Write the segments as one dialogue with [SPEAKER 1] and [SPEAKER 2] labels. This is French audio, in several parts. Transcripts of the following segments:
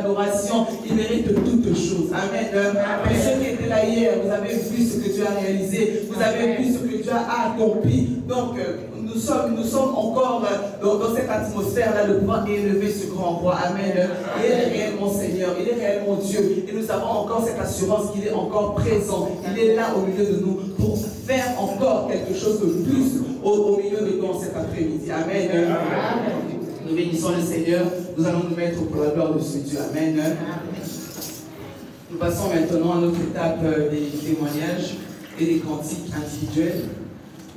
[SPEAKER 1] l'adoration. Il mérite toutes choses. Amen. Pour ceux qui étaient là hier, vous avez vu ce que Dieu a réalisé. Vous avez vu ce que Dieu a accompli. Donc, nous sommes encore dans cette atmosphère-là de pouvoir élever ce grand roi. Amen. Il est réellement Seigneur. Il est réellement Dieu. Et nous avons encore cette assurance qu'il est encore présent. Il est là au milieu de nous pour faire encore quelque chose de plus au milieu de nous cet après-midi. Amen. Nous bénissons le Seigneur. Nous allons nous mettre pour la gloire de ce Dieu. Amen. Nous passons maintenant à notre étape des témoignages et des cantiques individuels.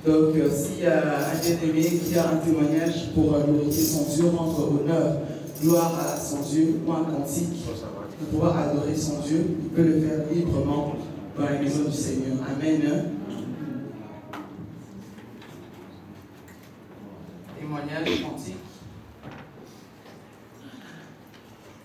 [SPEAKER 1] Donc, s'il y a un bien-aimé qui a un témoignage pour glorifier son Dieu, rendre honneur, gloire à son Dieu, ou un cantique, pour pouvoir adorer son Dieu, il peut le faire librement dans la maison du Seigneur. Amen. Témoignage, cantique.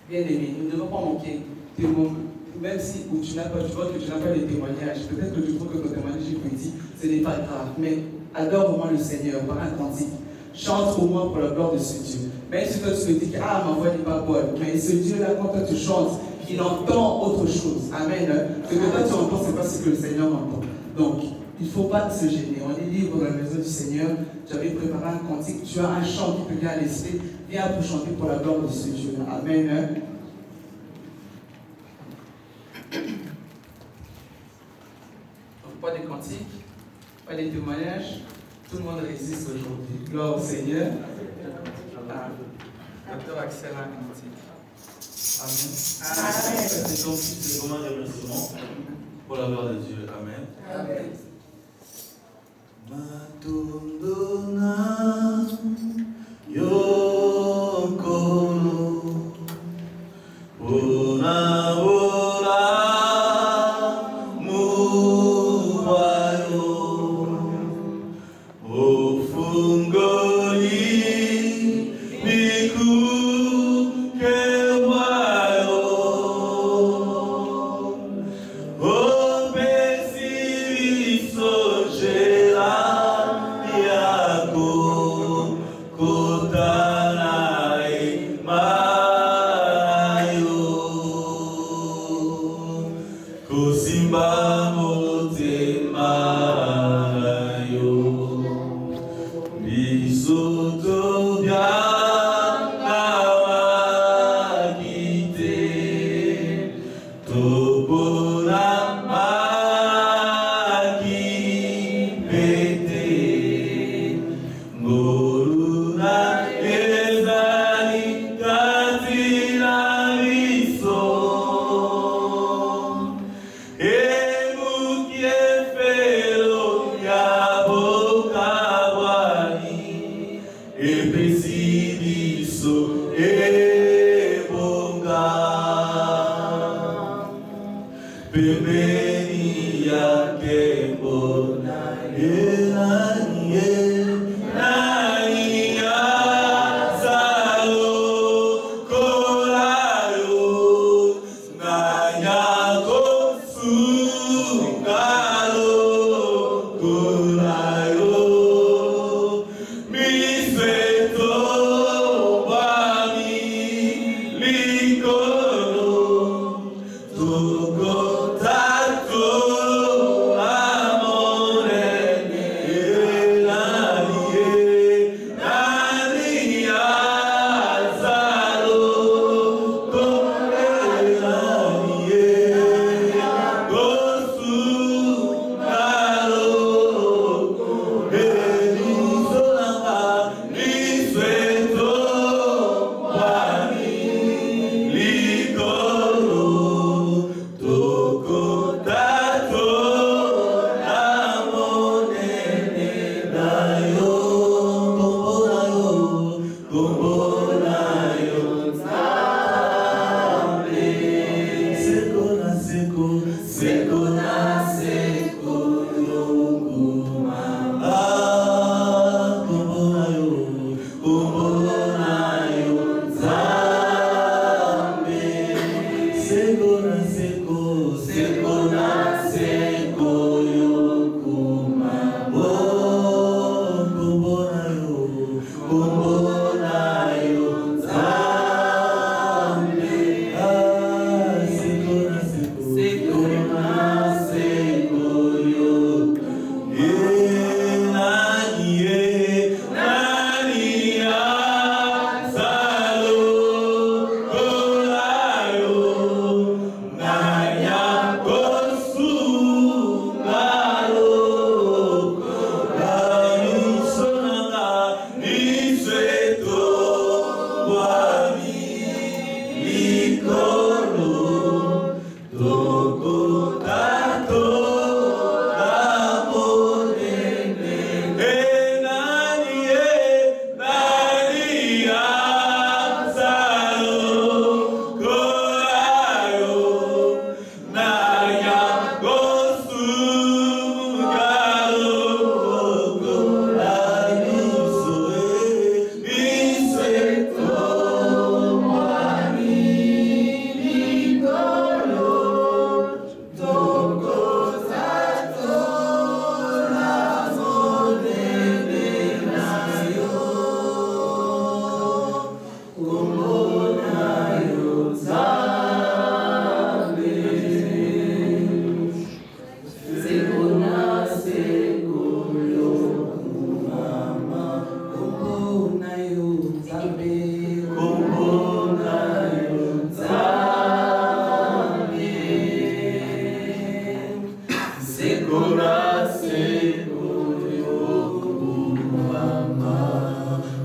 [SPEAKER 1] Bien-aimé, nous ne devons pas manquer des moments. Même si tu n'as pas, tu vois que tu n'as pas les témoignages, peut-être que tu trouves que ton témoignage est petit, ce n'est pas grave, mais adore au moins le Seigneur par un cantique. Chante au moins pour la gloire de ce Dieu. Même si toi tu te dis que ma voix n'est pas bonne, mais ce Dieu-là, quand toi tu chantes, il entend autre chose. Amen. Ce que toi tu entends, ce n'est pas ce que le Seigneur entend. Donc, il ne faut pas se gêner. On est libre dans la maison du Seigneur. Tu avais préparé un cantique, tu as un chant qui te vient à l'esprit. Viens pour chanter pour la gloire de ce Dieu-là. Amen. Donc, pas de cantiques, pas de témoignages. Tout le monde résiste aujourd'hui. Gloire au Seigneur. Docteur Axel a un cantique. Amen. Amen.
[SPEAKER 2] C'est donc c'est vraiment un remerciement pour la gloire de Dieu. Amen.
[SPEAKER 1] Amen.
[SPEAKER 2] Matundona Yokono Ona Ora Muwayo Ofungoli Miku Kewayo Obesi Sojela Yako Kotanai Mayo Kosimba Mote Mayo Bisoto Bianawagite Topona Magi Pete Moruna Ezali Katina Riso Emukie Felo Yabokawani Epresidiso Ebonga Pemenia Kembona Elanie Nania Zalo Kolayo Naya Kosungalo Kolayo Misveto Wami Likoro Togo Tato Amore Ela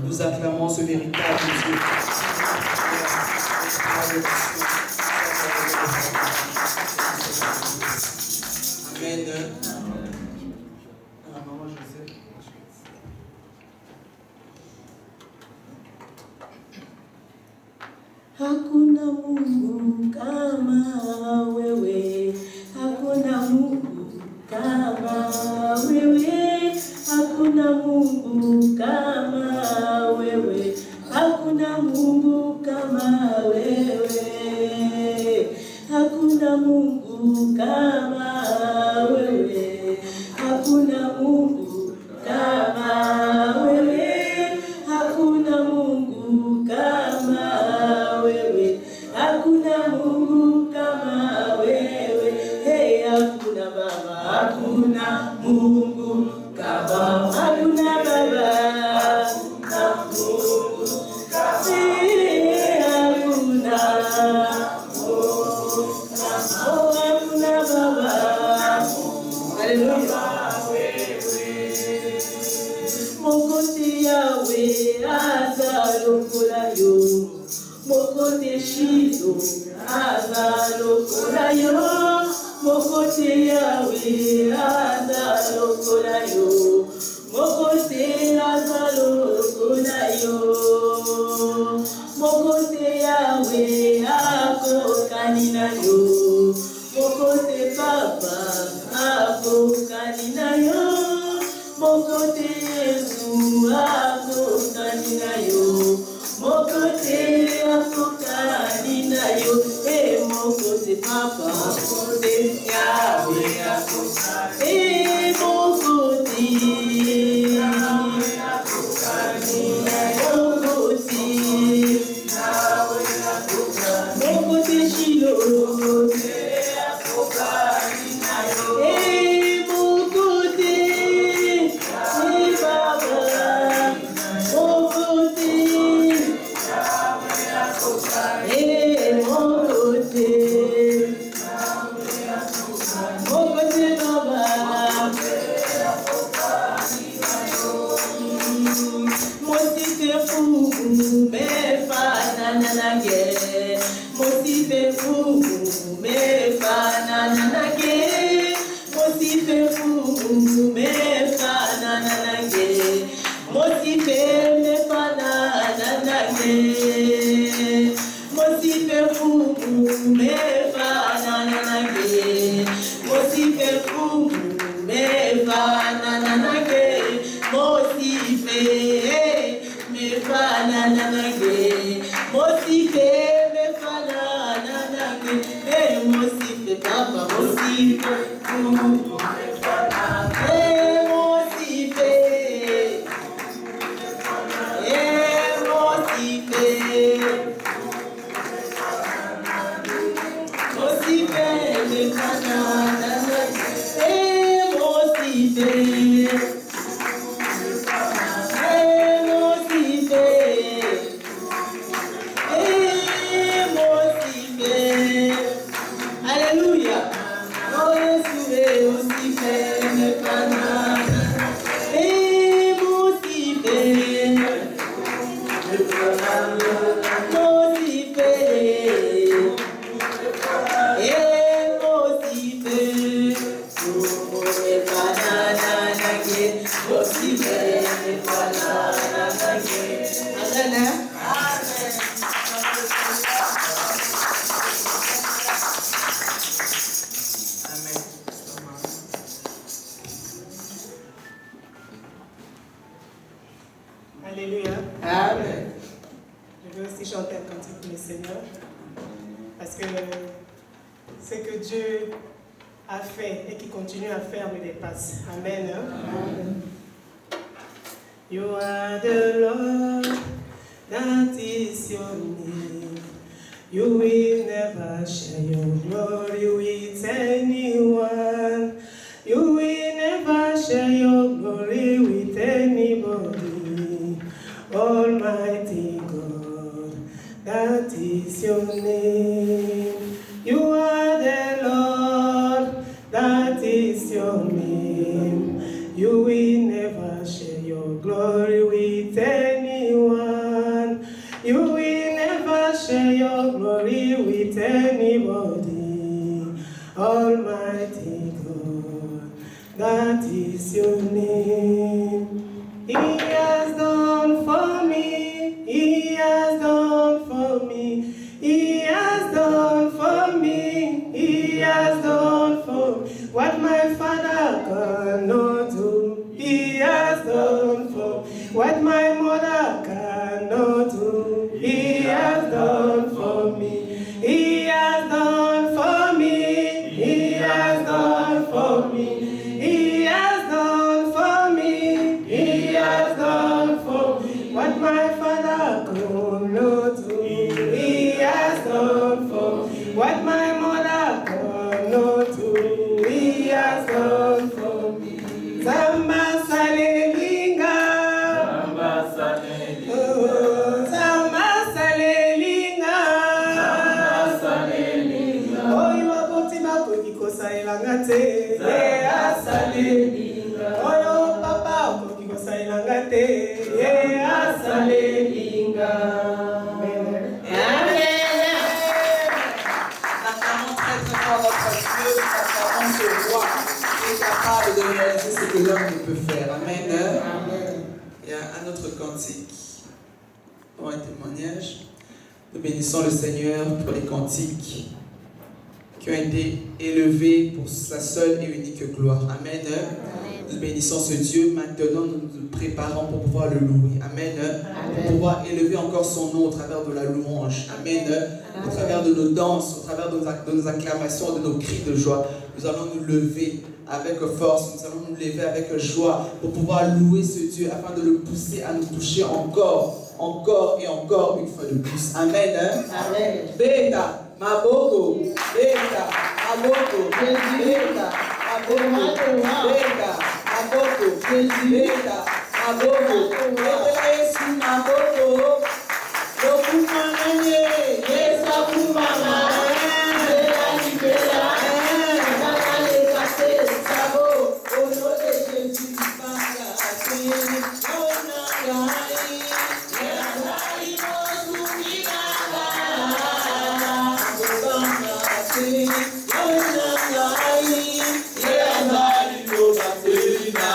[SPEAKER 1] Nous acclamons ce véritable Dieu. Amen. Maman Joseph.
[SPEAKER 3] Hakuna Mungu kama wewe, hakuna Mungu kama wewe, hakuna Mungu kama wewe, hakuna Mungu kama wewe, hakuna Mungu kama wewe, hakuna Mungu kama wewe, hakuna Mungu kama wewe, hakuna Mungu kama wewe, hey, hakuna Baba, hakuna Mungu kama, hakuna Baba, hakuna Mungu kama, hey, hakuna Mungu kama, oh, hakuna Baba, haleluya. Mokote Yahweh azalokola yo, mokote Shilo azalokola yo, mokote Yahweh azalokola yo, mokote azalokola yo, mokote Yahweh akokani na yo, mokote Papa akokani na yo, mokote Yesu akokani na yo, mokote akokani na yo, eh, mokote Papa, mokote Yahweh akokani, eh, mokote Yahweh akokani na yo, mokote Yahweh akokani, mokote Shilo akokani na yo, eh, mokote Baba, mokote eh, mokote mokote Baba, mosife fugu mefanana nage, mosife fugu mefanana nage, mosife fugu mefanana nage, mosife mefanana nage, mosife fugu mefanana nage, mosife fugu mefanana nage, mosife mefanana nage, mosife mefanana nage, eh, mosife Papa, mosife fugu mefanana, eh, mosife, eh, mosife, mosife mefanana nage, eh, mosife. Alléluia. Oh, Jésus,
[SPEAKER 4] Alléluia.
[SPEAKER 1] Amen.
[SPEAKER 4] Je veux aussi chanter un cantique pour le Seigneur. Parce que ce que Dieu a fait et qui continue à faire me dépasse. Amen. Amen. You are the Lord that is your name. You will never share your glory with anyone. You will never share your glory with anybody. Almighty God, that is your name. You are the Lord that is is your name. You will never share your glory with anyone. You will never share your glory with anybody. Almighty God, that is your name. He has done for me. He has done for me. He has done for me. He has done for me. What my Father cannot do, He has done for me. What my mother cannot do, He has done for me. He has done for me. He has done for me. He has done for me. He has done for me. What my Father could not do, He has done for me. What my mother could not do, He has done for me. Zamba Salelinga,
[SPEAKER 2] Zamba Salelinga,
[SPEAKER 4] oh, Zamba Salelinga,
[SPEAKER 2] Zamba Salelinga,
[SPEAKER 4] oh, you are putting up with Kiko Sailangate, yeah, Salelinga, oh, your papa, Kiko Sailangate, yeah, Salelinga.
[SPEAKER 1] L'acclamons très très fort notre Dieu, l'acclamons ce roi qui est capable de réaliser ce que l'homme ne peut faire. Amen. Amen. Il y a un autre cantique pour un témoignage. Nous bénissons le Seigneur pour les cantiques qui ont été élevés pour sa seule et unique gloire. Amen. Nous bénissons ce Dieu. Maintenant, nous nous préparons pour pouvoir le louer. Amen. Pour pouvoir élever encore son nom au travers de la louange. Amen. Au travers de nos danses, au travers de nos acclamations, de nos cris de joie. Nous allons nous lever avec force. Nous allons nous lever avec joie pour pouvoir louer ce Dieu afin de le pousser à nous toucher encore et encore une fois de plus. Amen.
[SPEAKER 3] Amen.
[SPEAKER 1] Beta, Maboko, Beta, Maboko, Beta, Maboko, Beta, Maboko, Beta, Maboko, Beta, Maboko, Lokumanye, Yesa Kumama, Bela Libela, Bela Kase, Sabo, Ono de Jésus, Banga, Asini, Ona Gai, Yasai, Mosumina, Banga, Asini, Ona Gai, Yasai, Mosumina,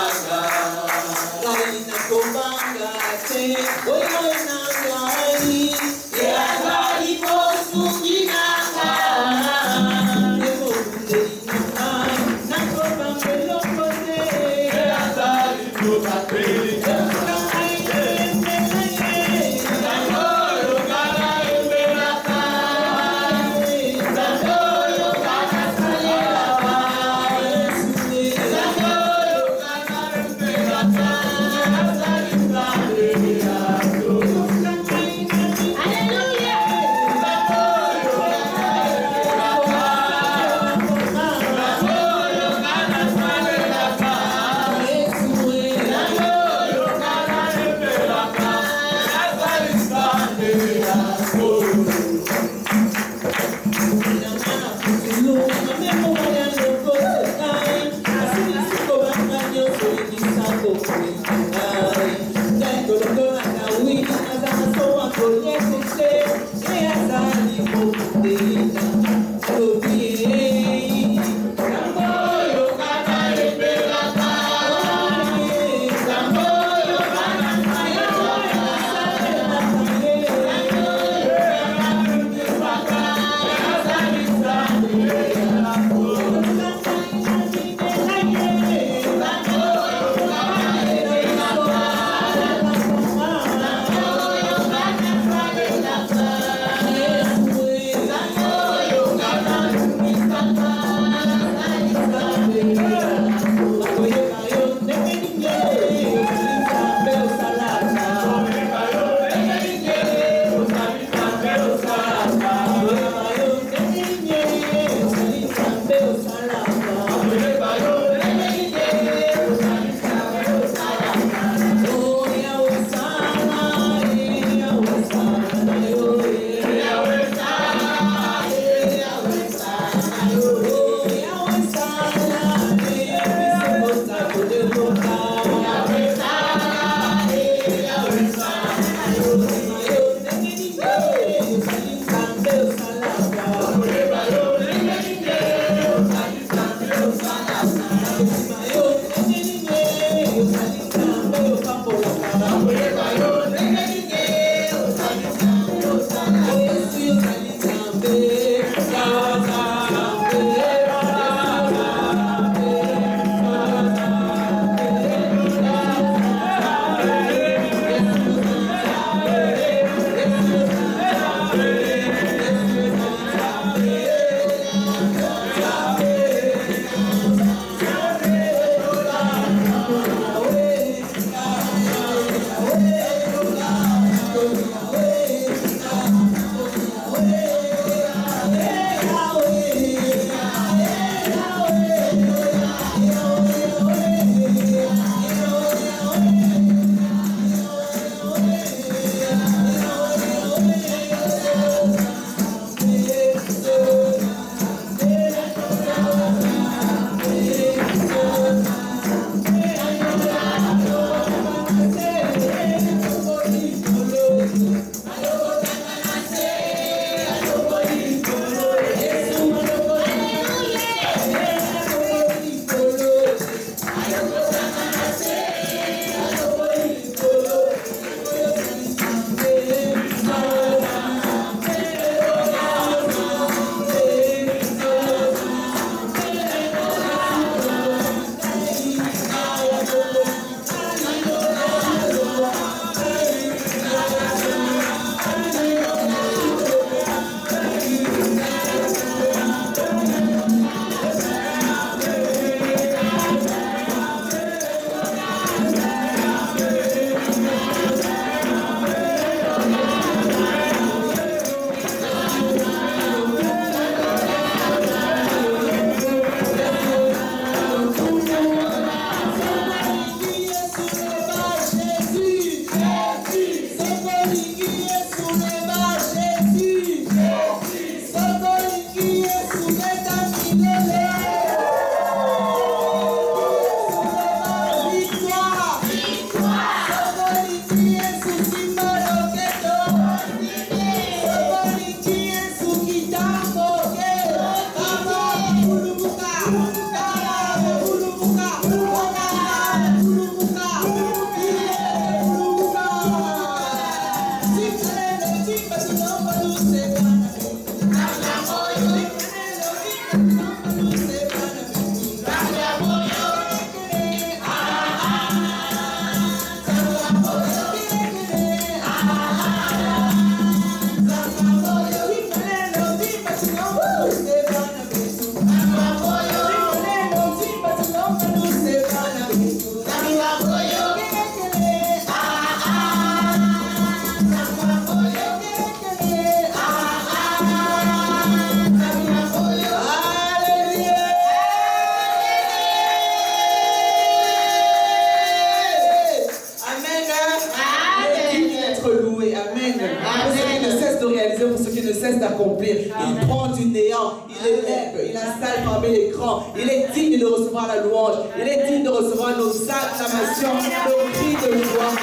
[SPEAKER 3] D'accomplir. Il prend du néant, il élève, il installe parmi les grands. Il est digne de recevoir la louange. Il est digne de recevoir nos acclamations, nos cris de joie.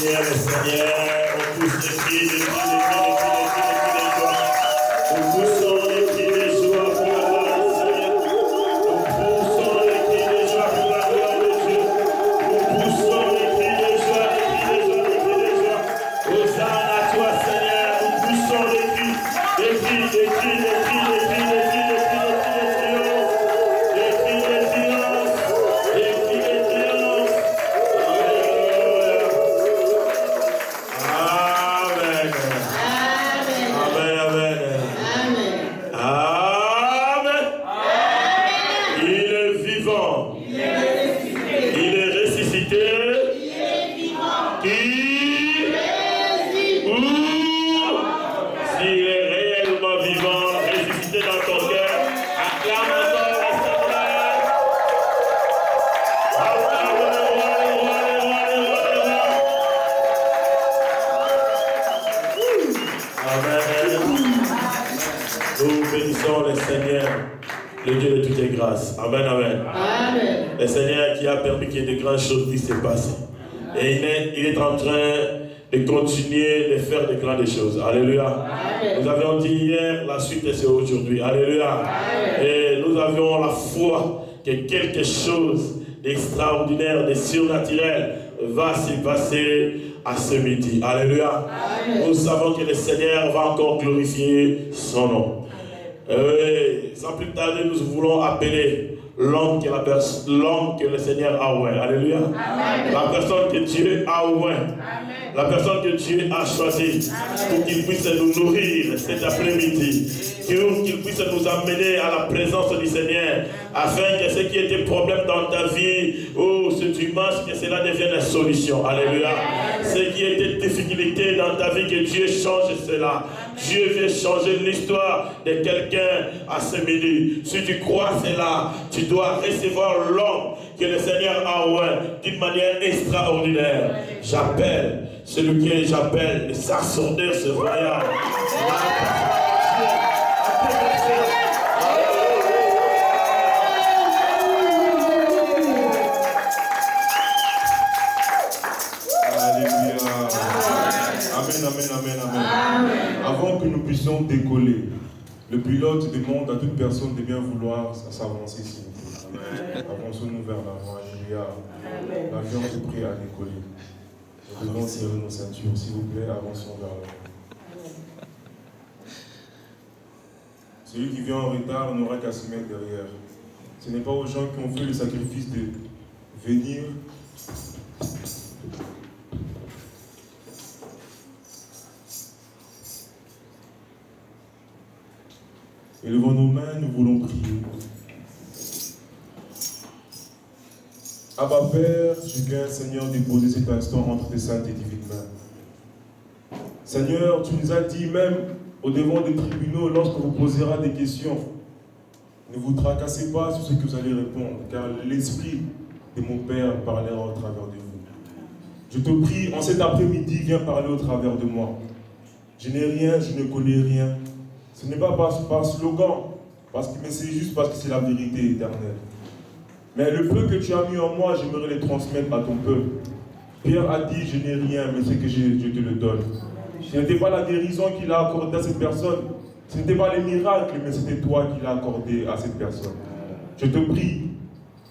[SPEAKER 5] Seigneur, le Seigneur, on pousse les cris, les cris, on pousse les cris de joie pour la gloire du Seigneur. On pousse les cris de joie pour la gloire de Dieu. On pousse les cris de joie, les cris de joie. Hosanna à toi, Seigneur. On pousse les cris, les cris, les cris, les cris, les cris, les cris, les cris, les cris de triomphe, les cris de triomphe. Le Dieu de toutes les grâces. Amen, amen. Amen. Le Seigneur qui a permis qu'il y ait de grandes choses qui se passent. Et il est en train de continuer de faire de grandes choses. Alléluia. Amen. Nous avions dit hier, la suite c'est aujourd'hui. Alléluia. Amen. Et nous avions la foi que quelque chose d'extraordinaire, de surnaturel va se passer à ce midi. Alléluia. Amen. Nous savons que le Seigneur va encore glorifier son nom. Sans plus tarder, nous voulons appeler l'homme que le Seigneur a oint. Alléluia. Amen. La personne que Dieu a oint. La personne que Dieu a choisie pour qu'il puisse nous nourrir cet après-midi, qu'il puisse nous amener à la présence du Seigneur, afin que ce qui était problème dans ta vie, ce dimanche, que cela devienne une solution. Alléluia. Ce qui était difficulté dans ta vie, que Dieu change cela. Dieu veut changer l'histoire de quelqu'un à ce midi. Si tu crois cela, tu dois recevoir l'homme que le Seigneur a oint d'une manière extraordinaire. J'appelle celui que j'appelle le sacerdoce royal.
[SPEAKER 6] Amen. Avant que nous puissions décoller, le pilote demande à toute personne de bien vouloir s'avancer, s'il vous plaît. Avançons-nous vers l'avant. Alléluia. L'avion est prêt à décoller. Nous devons serrer nos ceintures. S'il vous plaît, avançons vers l'avant. Celui qui vient en retard n'aura qu'à se mettre derrière. Ce n'est pas aux gens qui ont fait le sacrifice de venir. Élevons nos mains, nous voulons prier. Abba Père, je viens, Seigneur, déposer cet instant entre tes saintes et divines mains. Seigneur, tu nous as dit même au devant des tribunaux, lorsque vous poserez des questions, ne vous tracassez pas sur ce que vous allez répondre, car l'Esprit de mon Père parlera au travers de vous. Je te prie, en cet après-midi, viens parler au travers de moi. Je n'ai rien, je ne connais rien. Ce n'est pas par slogan, mais c'est juste parce que c'est la vérité éternelle. Mais le peu que tu as mis en moi, j'aimerais le transmettre à ton peuple. Pierre a dit, je n'ai rien, mais c'est que je te le donne. Ce n'était pas la guérison qu'il a accordée à cette personne. Ce n'était pas les miracles, mais c'était toi qui l'as accordé à cette personne. Je te prie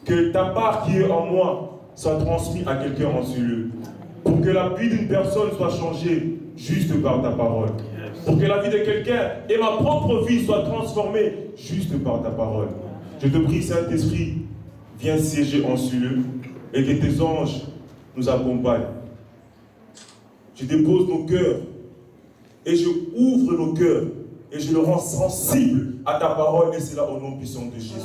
[SPEAKER 6] que ta part qui est en moi soit transmise à quelqu'un en ce lieu. Pour que la vie d'une personne soit changée juste par ta parole. Pour que la vie de quelqu'un et ma propre vie soit transformée juste par ta parole. Je te prie, Saint-Esprit, viens siéger en ce lieu et que tes anges nous accompagnent. Je dépose nos cœurs et je ouvre nos cœurs et je le rends sensible à ta parole, et c'est là au nom puissant de Jésus.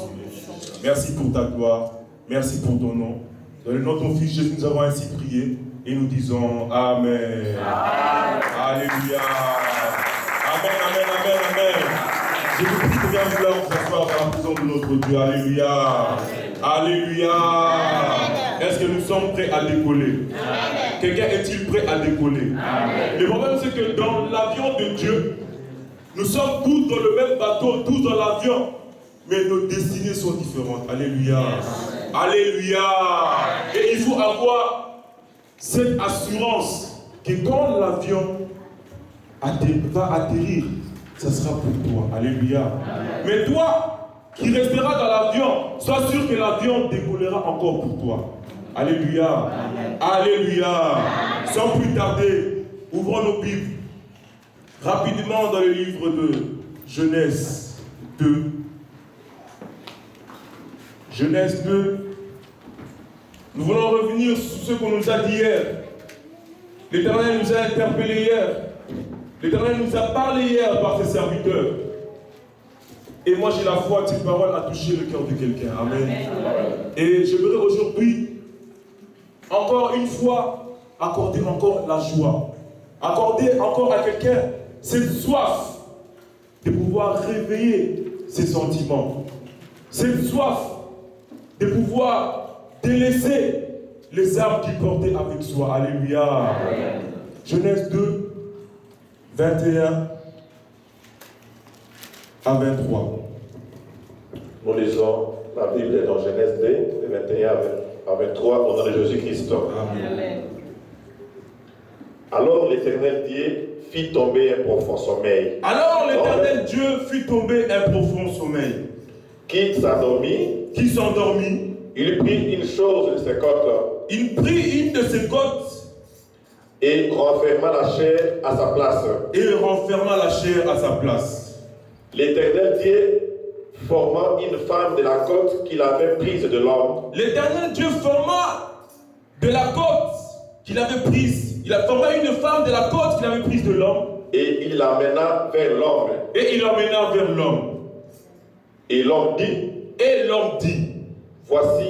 [SPEAKER 6] Merci pour ta gloire, merci pour ton nom. Dans le nom de ton Fils Jésus, nous avons ainsi prié et nous disons Amen. Alléluia. Amen. Je vous prie de bien vouloir vous asseoir dans la présence de notre Dieu. Alléluia. Alléluia. Est-ce que nous sommes prêts à décoller? Quelqu'un est-il prêt à décoller? Le problème, c'est que dans l'avion de Dieu, nous sommes tous dans le même bateau, tous dans l'avion, mais nos destinées sont différentes. Alléluia. Alléluia. Et il faut avoir cette assurance que quand l'avion va atterrir, ça sera pour toi. Alléluia. Amen. Mais toi, qui resteras dans l'avion, sois sûr que l'avion décollera encore pour toi. Alléluia. Amen. Alléluia. Amen. Sans plus tarder, ouvrons nos Bibles rapidement dans le livre de Genèse 2. Genèse 2. Nous voulons revenir sur ce qu'on nous a dit hier. L'Éternel nous a interpellés hier. L'Éternel nous a parlé hier par ses serviteurs. Et moi j'ai la foi que cette parole a touché le cœur de quelqu'un. Amen. Amen. Et je voudrais aujourd'hui, encore une fois, accorder encore la joie. Accorder encore à quelqu'un cette soif de pouvoir réveiller ses sentiments. Cette soif de pouvoir délaisser les armes qu'il portait avec soi. Alléluia. Amen. Genèse 2. 21 à 23.
[SPEAKER 7] Nous lisons la Bible dans Genèse 2, de 21 à 23, au nom de Jésus-Christ.
[SPEAKER 6] Amen.
[SPEAKER 7] Alors Alors l'Éternel Dieu fit tomber un profond sommeil.
[SPEAKER 6] Alors l'Éternel Dieu fit tomber un profond sommeil.
[SPEAKER 7] Qui s'endormit, il prit une chose de ses côtes.
[SPEAKER 6] Il prit une de ses côtes
[SPEAKER 7] et renferma la chair à sa place. L'Éternel Dieu forma une femme de la côte qu'il avait prise de l'homme.
[SPEAKER 6] L'Éternel Dieu forma de la côte qu'il avait prise. Il a formé une femme de la côte qu'il avait prise de l'homme.
[SPEAKER 7] Et il l'amena vers l'homme. Et l'homme dit, voici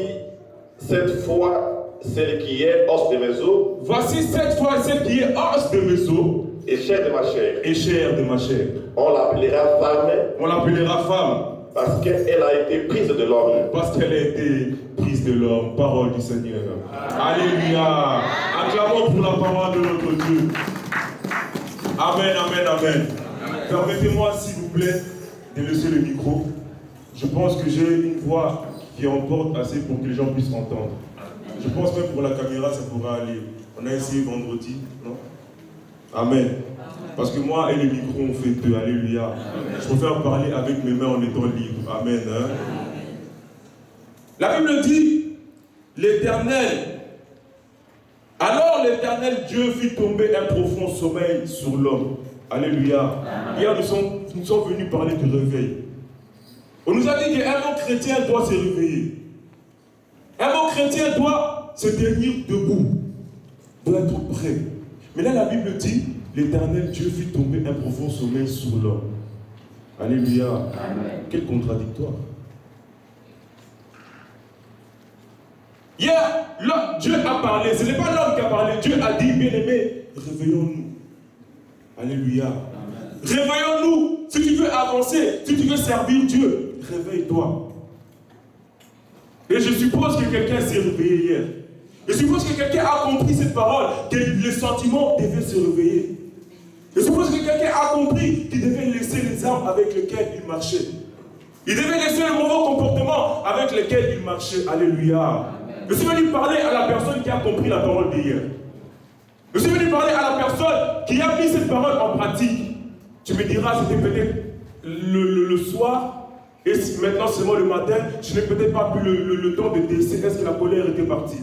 [SPEAKER 7] cette fois celle qui est os de mes os.
[SPEAKER 6] Voici cette fois celle qui est os de mes os.
[SPEAKER 7] Et chair de ma chair.
[SPEAKER 6] On l'appellera femme.
[SPEAKER 7] Parce qu'elle a été prise de l'homme.
[SPEAKER 6] Parole du Seigneur. Alléluia. Acclamons pour la parole de notre Dieu. Amen. Permettez-moi, s'il vous plaît, de laisser le micro. Je pense que j'ai une voix qui emporte assez pour que les gens puissent entendre. Je pense même pour la caméra, ça pourra aller. On a essayé vendredi, non? Amen. Parce que moi et le micro, on fait deux. Alléluia. Je préfère parler avec mes mains en étant libre. Amen. La Bible dit, alors l'Éternel Dieu fit tomber un profond sommeil sur l'homme. Alléluia. Hier, nous sommes venus parler du réveil. On nous a dit qu'un bon chrétien doit se réveiller. Un bon chrétien doit se tenir debout, doit être prêt. Mais là, la Bible dit, l'Éternel Dieu fit tomber un profond sommeil sur l'homme. Alléluia. Amen. Quel contradictoire. Hier, Dieu a parlé. Ce n'est pas l'homme qui a parlé. Dieu a dit, bien-aimé, réveillons-nous. Alléluia. Amen. Réveillons-nous. Si tu veux avancer, si tu veux servir Dieu, réveille-toi. Et je suppose que quelqu'un s'est réveillé hier. Je suppose que quelqu'un a compris cette parole, que les sentiments devaient se réveiller. Je suppose que quelqu'un a compris qu'il devait laisser les armes avec lesquelles il marchait. Il devait laisser le mauvais comportement avec lesquels il marchait. Alléluia. Amen. Je suis venu parler à la personne qui a compris la parole d'hier. Je suis venu parler à la personne qui a mis cette parole en pratique. Tu me diras, c'était peut-être le soir, et maintenant seulement le matin, je n'ai peut-être pas pu le temps de tester, est-ce que la colère était partie.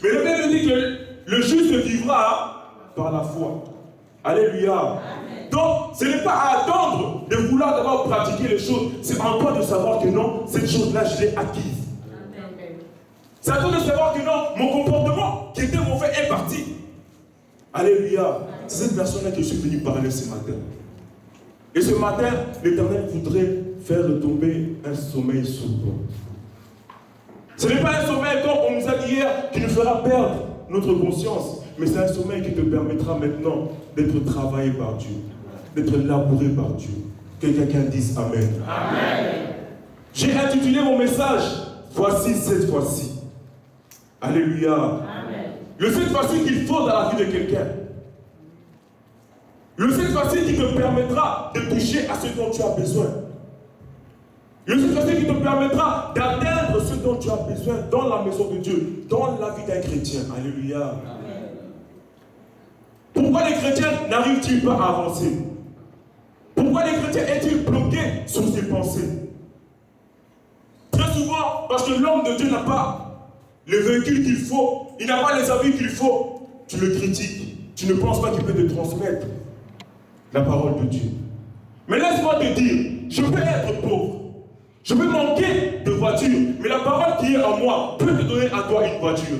[SPEAKER 6] Mais le Bible dit que le juste vivra par la foi. Alléluia. Amen. Donc, ce n'est pas à attendre de vouloir d'abord pratiquer les choses. C'est en toi de savoir que non, cette chose-là, je l'ai acquise. Amen. C'est à toi de savoir que non, mon comportement qui était mauvais est parti. Alléluia. C'est cette personne-là que je suis venu parler ce matin. Et ce matin, l'Éternel voudrait faire tomber un sommeil sur toi. Ce n'est pas un sommeil, comme on nous a dit hier, qui nous fera perdre notre conscience. Mais c'est un sommeil qui te permettra maintenant d'être travaillé par Dieu, d'être labouré par Dieu. Que quelqu'un dise Amen. Amen. J'ai intitulé mon message, voici cette fois-ci. Alléluia. Amen. Le cette fois-ci qu'il faut dans la vie de quelqu'un. Le cette fois-ci qui te permettra de toucher à ce dont tu as besoin. Le cette fois-ci qui te permettra d'atteindre ce dont tu as besoin dans la maison de Dieu, dans la vie d'un chrétien. Alléluia. Amen. Pourquoi les chrétiens n'arrivent-ils pas à avancer? Pourquoi les chrétiens est-ils bloqués sur ses pensées? Très souvent, parce que l'homme de Dieu n'a pas le véhicule qu'il faut, il n'a pas les habits qu'il faut, tu le critiques, tu ne penses pas qu'il peut te transmettre la parole de Dieu. Mais laisse-moi te dire, je peux être pauvre, je peux manquer de voiture, mais la parole qui est en moi peut te donner à toi une voiture.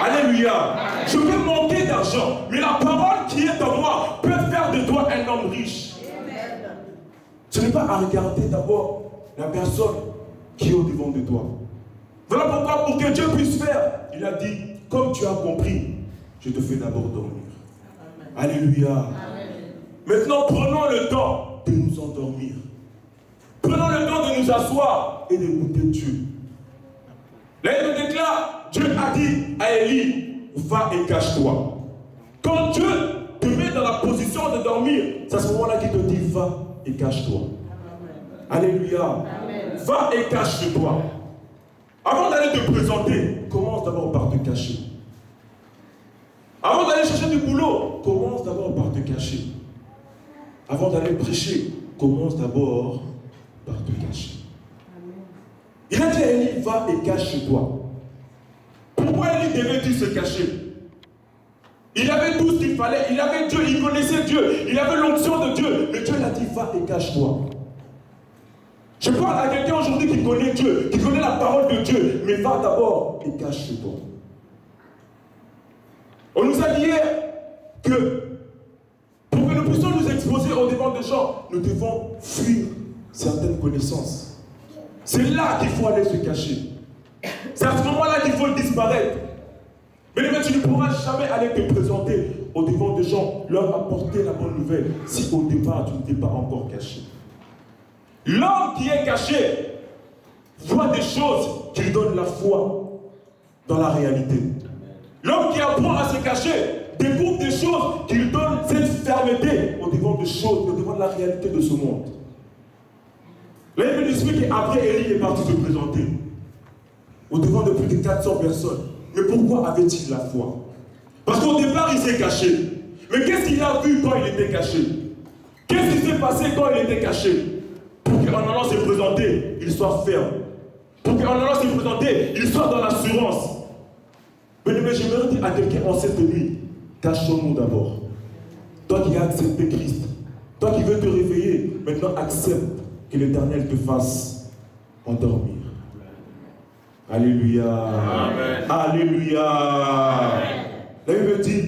[SPEAKER 6] Alléluia. Je peux manquer d'argent, mais la parole qui est en moi peut faire de toi un homme riche. Ce n'est pas à regarder d'abord la personne qui est au-devant de toi. Voilà pourquoi, pour que Dieu puisse faire, il a dit, comme tu as compris, je te fais d'abord dormir. Amen. Alléluia. Amen. Maintenant, prenons le temps de nous endormir. Prenons le temps de nous asseoir et d'écouter Dieu. Là, il nous déclare, Dieu a dit à Élie, va et cache-toi. Quand Dieu te met dans la position de dormir, c'est à ce moment-là qu'il te dit, va et cache-toi. Alléluia. Amen. Va et cache-toi. Avant d'aller te présenter, commence d'abord par te cacher. Avant d'aller chercher du boulot, commence d'abord par te cacher. Avant d'aller prêcher, commence d'abord par te cacher. Il a dit à Élie, va et cache chez toi. Pourquoi Élie devait-il se cacher? Il avait tout ce qu'il fallait, il avait Dieu, il connaissait Dieu, il avait l'onction de Dieu. Mais Dieu l'a dit, va et cache-toi. Je parle à quelqu'un aujourd'hui qui connaît Dieu, qui connaît la parole de Dieu, mais va d'abord et cache chez toi. On nous a dit hier que pour que nous puissions nous exposer au devant des gens, nous devons fuir certaines connaissances. C'est là qu'il faut aller se cacher. C'est à ce moment-là qu'il faut disparaître. Mais tu ne pourras jamais aller te présenter au devant des gens, leur apporter la bonne nouvelle, si au départ tu ne t'es pas encore caché. L'homme qui est caché voit des choses qui lui donnent la foi dans la réalité. L'homme qui apprend à se cacher découvre des choses qui lui donnent cette fermeté au devant des choses, au devant de la réalité de ce monde. Là, il me dit qu'après Élie est parti se présenter au devant de plus de 400 personnes. Mais pourquoi avait-il la foi? Parce qu'au départ, il s'est caché. Mais qu'est-ce qu'il a vu quand il était caché? Qu'est-ce qui s'est passé quand il était caché? Pour qu'en allant se présenter, il soit ferme. Pour qu'en allant se présenter, il soit dans l'assurance. Mais j'aimerais dire à quelqu'un en cette nuit, cachons-nous d'abord. Toi qui as accepté Christ, toi qui veux te réveiller, maintenant accepte que l'Éternel te fasse endormir. Alléluia. Amen. Alléluia. La Bible dit,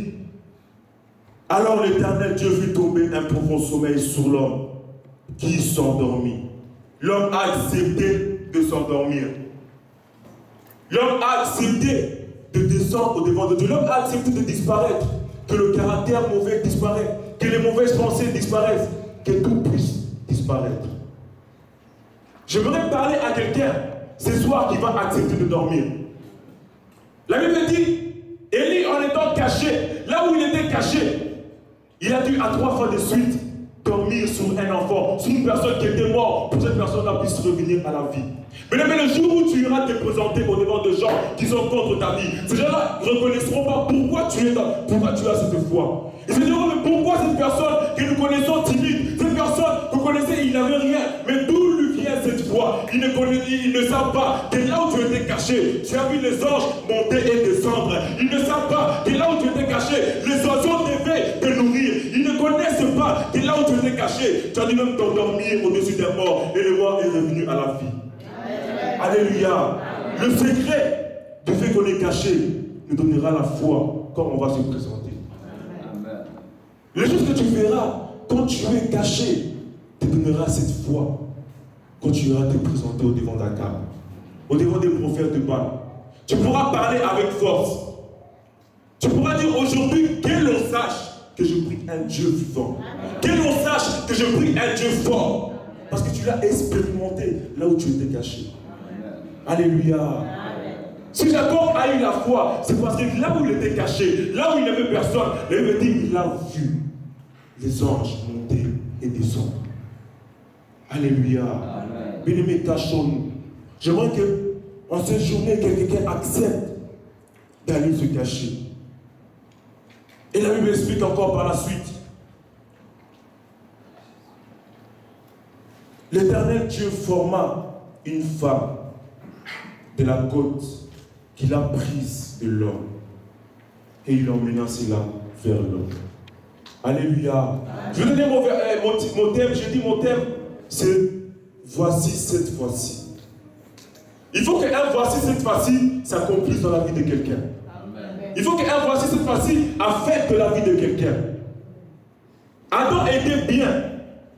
[SPEAKER 6] alors l'Éternel Dieu vit tomber un profond sommeil sur l'homme qui s'endormit. L'homme a accepté de s'endormir. L'homme a accepté de descendre au devant de Dieu. L'homme a accepté de disparaître. Que le caractère mauvais disparaisse. Que les mauvaises pensées disparaissent. Que tout puisse disparaître. J'aimerais parler à quelqu'un ce soir qui va accepter de dormir. La Bible dit, Élie en étant caché, là où il était caché, il a dû à 3 fois de suite dormir sur un enfant, sur une personne qui était morte, pour que cette personne-là puisse revenir à la vie. Mais le jour où tu iras te présenter au devant de gens qui sont contre ta vie, ces gens-là ne reconnaîtront pas pourquoi tu as cette foi. Ils se diront, mais pourquoi cette personne que nous connaissons timide, cette personne que vous connaissez, il n'avait rien, mais d'où lui vient cette foi? Ils ne savent pas que là où tu étais caché, tu as vu les anges monter et descendre. Ils ne savent pas que là où tu étais caché, les oiseaux devaient te nourrir. Ils ne connaissent pas que là où tu étais caché, tu as dû même t'endormir au-dessus des morts et le mort est revenu à la vie. Alléluia. Le secret du fait qu'on est caché nous donnera la foi quand on va se présenter. Les choses que tu verras quand tu es caché te donnera cette foi quand tu iras te présenter au devant d'Akab, au devant des prophètes de Baal. Tu pourras parler avec force. Tu pourras dire aujourd'hui, que l'on sache que je prie un Dieu vivant. Que l'on sache que je prie un Dieu fort. Parce que tu l'as expérimenté là où tu étais caché. Alléluia. Amen. Si Jacob a eu la foi, c'est parce que là où il était caché, là où il n'avait personne, il veut dire qu'il a vu les anges monter et descendre. Alléluia. Bien-aimés, cachons-nous. J'aimerais qu'en cette journée, quelqu'un accepte d'aller se cacher. Et la Bible explique encore par la suite. L'Éternel Dieu forma une femme de la côte qu'il a prise de l'homme et il emmena cela vers l'homme. Alléluia. Je vais donner mon thème. J'ai dit mon thème, c'est voici cette fois-ci. Il faut qu'un voici cette fois-ci s'accomplisse dans la vie de quelqu'un. Il faut qu'un voici cette fois-ci affecte la vie de quelqu'un. Adam était bien.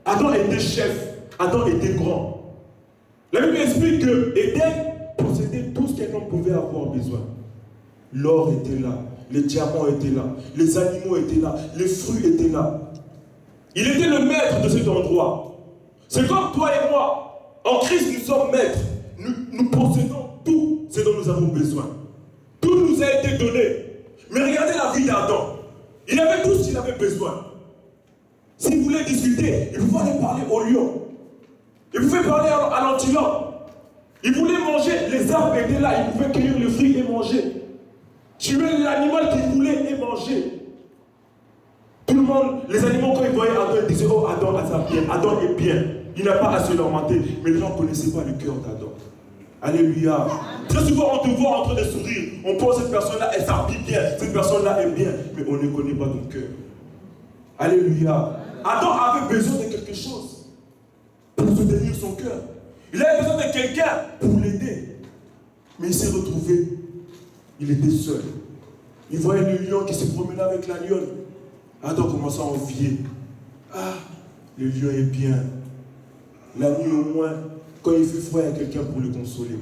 [SPEAKER 6] Adam était chef. Adam était grand. La Bible explique que Éden possédait tout ce qu'un homme pouvait avoir besoin. L'or était là, les diamants étaient là, les animaux étaient là, les fruits étaient là. Il était le maître de cet endroit. C'est comme toi et moi. En Christ, nous sommes maîtres. Nous possédons tout ce dont nous avons besoin. Tout nous a été donné. Mais regardez la vie d'Adam. Il avait tout ce qu'il avait besoin. S'il voulait discuter, il pouvait aller parler au lion. Il pouvait parler à l'antilope. Il voulait manger, les arbres étaient là, il pouvait cueillir le fruit et manger. Tuer l'animal qu'il voulait et manger. monde, les animaux, quand ils voyaient Adam, ils disaient, oh, Adam est bien. Il n'a pas à se lamenter. Mais les gens ne connaissaient pas le cœur d'Adam. Alléluia. Très souvent, on te voit en train de sourire. On pense que cette personne-là, elle s'habille bien. Cette personne-là est bien. Mais on ne connaît pas ton cœur. Alléluia. Adam avait besoin de quelque chose pour soutenir son cœur. Il avait besoin de quelqu'un pour l'aider. Mais il s'est retrouvé. Il était seul. Il voyait le lion qui se promenait avec la lionne. Adam commençait à envier. Ah, le lion est bien. La nuit au moins, quand il fait froid, il y a quelqu'un pour le consoler.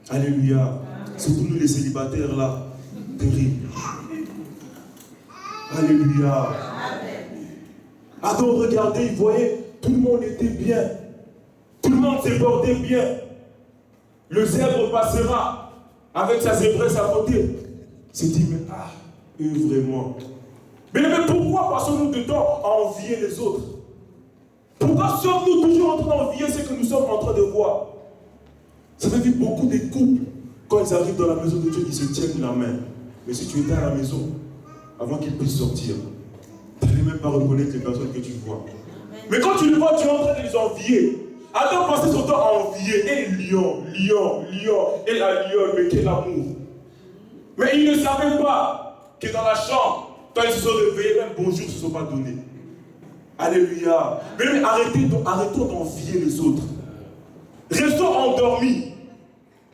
[SPEAKER 6] Alléluia. Surtout nous les célibataires là. Terrible. Alléluia. Adam regardait, il voyait, tout le monde était bien. Tout le monde s'est porté bien. Le zèbre passera avec sa zébresse à côté. Il s'est dit, mais eux vraiment. Mais pourquoi passons-nous de temps à envier les autres? Pourquoi sommes-nous toujours en train d'envier ce que nous sommes en train de voir? Ça fait vivre beaucoup de couples, quand ils arrivent dans la maison de Dieu, ils se tiennent la main. Mais si tu étais à la maison, avant qu'ils puissent sortir, tu n'allais même pas reconnaître les personnes que tu vois. Mais quand tu les vois, tu es en train de les envier. Adam passait son temps à envier. Et lion, et la lionne, mais quel amour. Mais ils ne savaient pas que dans la chambre, quand ils se sont réveillés, même bonjour ne se sont pas donnés. Alléluia. Mais arrêtons d'envier les autres. Restons endormis.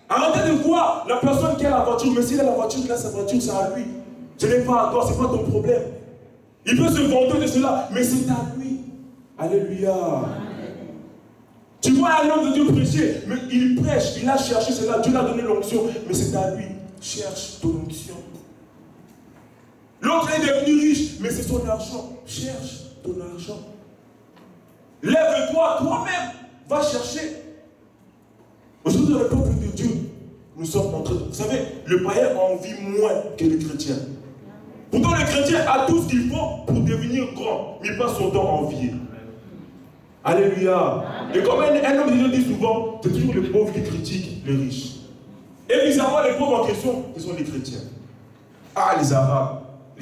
[SPEAKER 6] Arrêtez de voir la personne qui a la voiture. Mais s'il a la voiture, il a sa voiture, c'est à lui. Ce n'est pas à toi, ce n'est pas ton problème. Il peut se vanter de cela, mais c'est à lui. Alléluia. Tu vois un homme de Dieu prêcher, mais il prêche, il a cherché cela, Dieu l'a donné l'onction, mais c'est à lui. Cherche ton onction. L'autre est devenu riche, mais c'est son argent. Cherche ton argent. Lève-toi toi-même, va chercher. Aujourd'hui, dans le peuple de Dieu, nous sommes en train de... Vous savez, le païen envie moins que le chrétien. Pourtant, le chrétien a tout ce qu'il faut pour devenir grand, mais il passe son temps à envier. Alléluia. Et comme un homme de Dieu dit souvent, c'est toujours les pauvres qui critiquent les riches. Et bizarrement, les pauvres en question, ce sont les chrétiens. Ah, les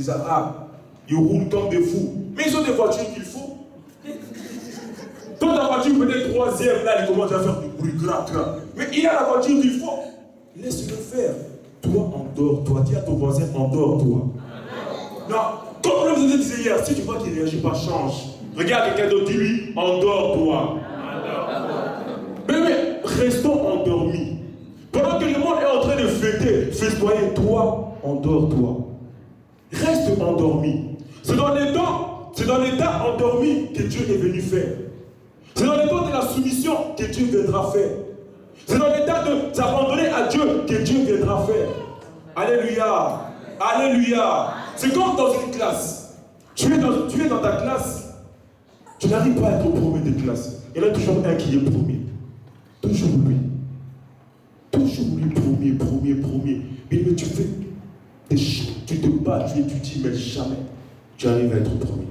[SPEAKER 6] Arabes, ils roulent comme des fous. Mais ils ont des voitures qu'il faut. Toi, ta voiture peut être troisième, là, il commence à faire du bruit, grave. Mais il a la voiture qu'il faut. Laisse-le faire. Toi, endors-toi. Dis à ton voisin, endors-toi. Non, comme je vous disais hier, si tu vois qu'il ne réagit pas, change. Regarde quelqu'un d'autre, dis-lui, endors-toi. Mais restons endormis. Pendant que le monde est en train de fêter, festoyer, toi, endors-toi. Reste endormi. C'est dans l'état endormi que Dieu est venu faire. C'est dans l'état de la soumission que Dieu viendra faire. C'est dans l'état de s'abandonner à Dieu que Dieu viendra faire. Alléluia. Alléluia. C'est comme dans une classe. Tu es dans ta classe. Tu n'arrives pas à être au premier de classe. Il y en a toujours un qui est premier. Toujours lui. Toujours lui, premier. Mais tu fais des choses. Tu te bats, tu étudies, mais jamais tu arrives à être premier.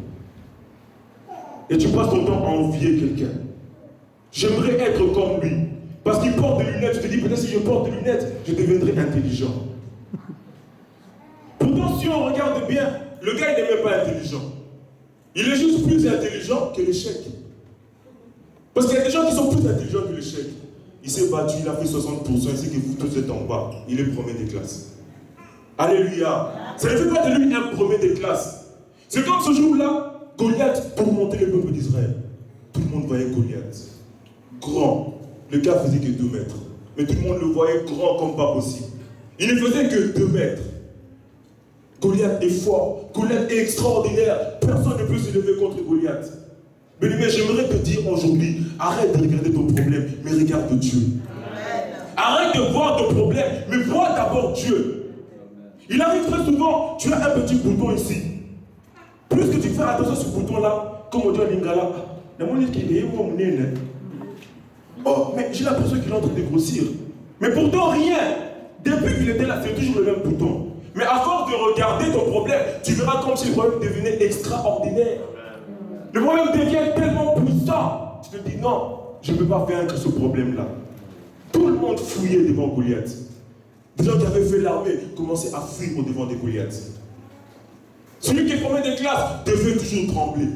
[SPEAKER 6] Et tu passes ton temps à envier quelqu'un. J'aimerais être comme lui. Parce qu'il porte des lunettes. Tu te dis, peut-être si je porte des lunettes, je deviendrai intelligent. Pourtant, si on regarde bien, le gars, il n'est même pas intelligent. Il est juste plus intelligent que l'échec. Parce qu'il y a des gens qui sont plus intelligents que l'échec. Il s'est battu, il a fait 60%, il sait que vous tous êtes en bas. Il est premier des classes. Alléluia. Ça ne fait pas de lui un premier des classes. C'est comme ce jour-là, Goliath, pour monter le peuple d'Israël. Tout le monde voyait Goliath. Grand. Le gars faisait que 2 mètres. Mais tout le monde le voyait grand comme pas possible. Il ne faisait que 2 mètres. Goliath est fort. Goliath est extraordinaire. Personne ne peut se lever contre Goliath. Mais j'aimerais te dire aujourd'hui, arrête de regarder ton problème, mais regarde Dieu. Arrête de voir ton problème, mais vois d'abord Dieu. Il arrive très souvent, tu as un petit bouton ici. Plus que tu fais attention à ce bouton-là, comme on dit en lingala, oh, mais j'ai l'impression qu'il est en train de grossir. Mais pourtant, rien. Depuis qu'il était là, c'est toujours le même bouton. Mais à force de regarder ton problème, tu verras comme si le problème devenait extraordinaire. Le problème devient tellement puissant. Tu te dis non, je ne peux pas vaincre ce problème-là. Tout le monde fouillait devant Goliath. Des gens qui avaient fait l'armée commençaient à fuir au devant de Goliath. Celui qui est premier de classe devait toujours trembler.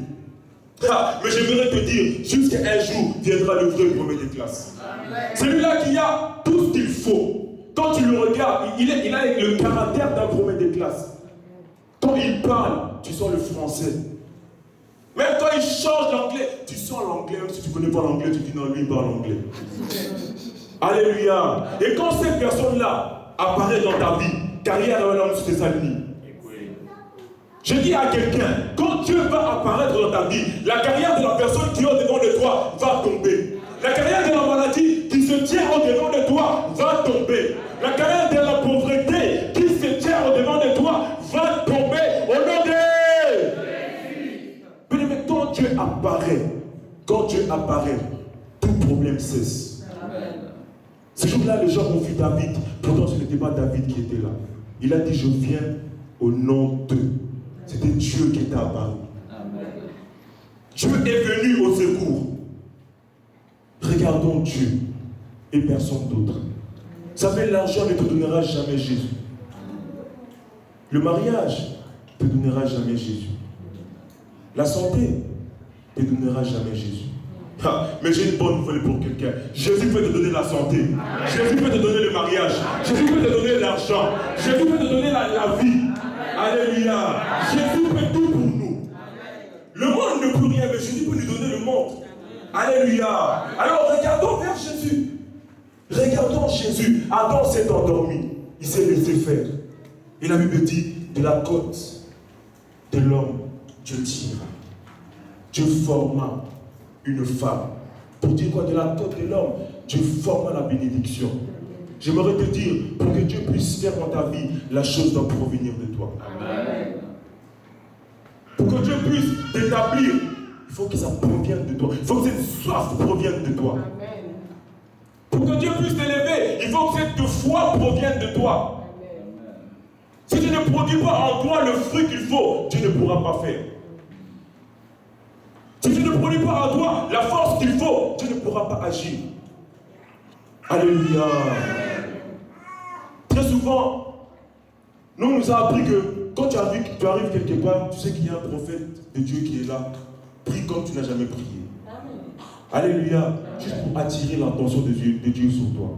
[SPEAKER 6] Mais j'aimerais te dire, jusqu'à un jour viendra le vrai premier de classe. Celui-là qui a tout ce qu'il faut. Quand tu le regardes, il a le caractère d'un premier de classe. Quand il parle, tu sens le français. Même quand il change l'anglais, tu sens l'anglais. Même si tu ne connais pas l'anglais, tu dis non, lui il parle anglais. Alléluia. Et quand cette personne-là apparaît dans ta vie, carrière de l'homme sur tes amis. Je dis à quelqu'un, quand Dieu va apparaître dans ta vie, la carrière de la personne qui est au-devant de toi va tomber. La carrière de la maladie qui se tient au-devant de toi va tomber. La carrière de la pauvreté qui se tient au-devant de toi va tomber au nom de... Mais quand Dieu apparaît, tout problème cesse. Ce jour-là, les gens ont vu David. Pourtant, ce n'était pas David qui était là. Il a dit, je viens au nom de... C'était Dieu qui était apparu. Dieu est venu au secours. Regardons Dieu et personne d'autre. Vous savez, l'argent ne te donnera jamais Jésus. Le mariage ne te donnera jamais Jésus. La santé ne te donnera jamais Jésus. Mais j'ai une bonne nouvelle pour quelqu'un. Jésus peut te donner la santé. Jésus peut te donner le mariage. Jésus peut te donner l'argent. Jésus peut te donner la vie. Alléluia. Jésus fait tout pour nous. Le monde ne peut rien, mais Jésus peut nous donner le monde. Alléluia. Alors regardons vers Jésus. Regardons Jésus. Adam s'est endormi. Il s'est laissé faire. Et la Bible dit, de la côte de l'homme, Dieu tira. Dieu forma une femme. Pour dire quoi? De la côte de l'homme, Dieu forma la bénédiction. J'aimerais te dire, pour que Dieu puisse faire dans ta vie, la chose doit provenir de toi. Amen. Pour que Dieu puisse t'établir, il faut que ça provienne de toi. Il faut que cette soif provienne de toi. Amen. Pour que Dieu puisse t'élever, il faut que cette foi provienne de toi. Amen. Si tu ne produis pas en toi le fruit qu'il faut, Dieu ne pourra pas faire. Si tu ne produis pas en toi la force qu'il faut, Dieu ne pourra pas agir. Alléluia. Très souvent, nous a appris que quand tu arrives quelque part, tu sais qu'il y a un prophète de Dieu qui est là. Prie comme tu n'as jamais prié. Alléluia. Juste pour attirer l'attention de Dieu sur toi.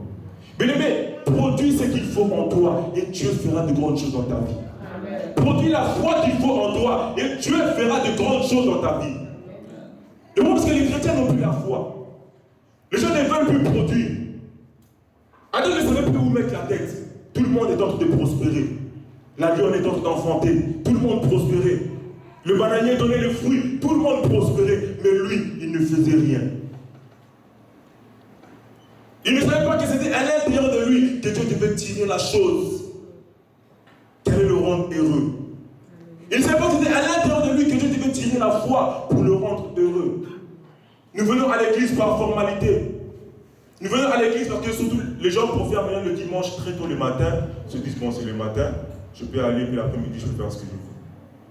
[SPEAKER 6] Bien-aimé, produis ce qu'il faut en toi et Dieu fera de grandes choses dans ta vie. Produis la foi qu'il faut en toi et Dieu fera de grandes choses dans ta vie. Et moi, parce que les chrétiens n'ont plus la foi. Les gens ne veulent plus produire. Adam ne savait plus où mettre la tête. Tout le monde est en train de prospérer. La lionne est en train d'enfanter. Tout le monde prospérait. Le bananier donnait le fruit. Tout le monde prospérait. Mais lui, il ne faisait rien. Il ne savait pas que c'était à l'intérieur de lui que Dieu devait tirer la chose qui allait le rendre heureux. Il ne savait pas que c'était à l'intérieur de lui que Dieu devait tirer la foi pour le rendre heureux. Nous venons à l'église par formalité. Nous venons à l'église parce que surtout les gens pour faire maintenant le dimanche très tôt le matin se disent bon c'est le matin, je peux aller puis l'après-midi je peux faire ce que je veux.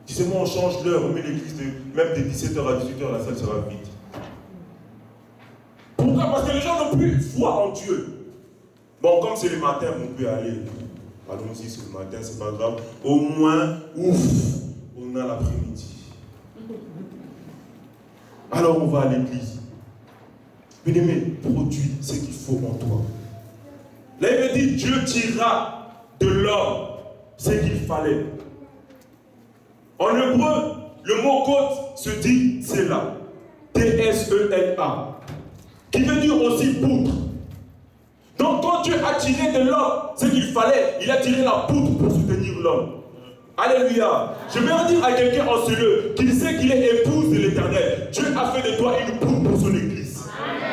[SPEAKER 6] Si seulement on change l'heure, on met l'église même de 17h à 18h, la salle sera vide. Pourquoi? Parce que les gens n'ont plus foi en Dieu. Bon, comme c'est le matin, on peut aller. Allons-y, c'est le matin, c'est pas grave. Au moins, ouf, on a l'après-midi. Alors on va à l'église. Bien-aimé, produis ce qu'il faut en toi. Là, il me dit, Dieu tirera de l'homme ce qu'il fallait. En hébreu, le mot côte se dit Tsela. T-S-E-L-A. Qui veut dire aussi poutre. Donc quand Dieu a tiré de l'homme ce qu'il fallait, il a tiré la poutre pour soutenir l'homme. Alléluia. Je vais dire à quelqu'un en ce lieu qu'il sait qu'il est épouse de l'Éternel. Dieu a fait de toi une poutre pour son église.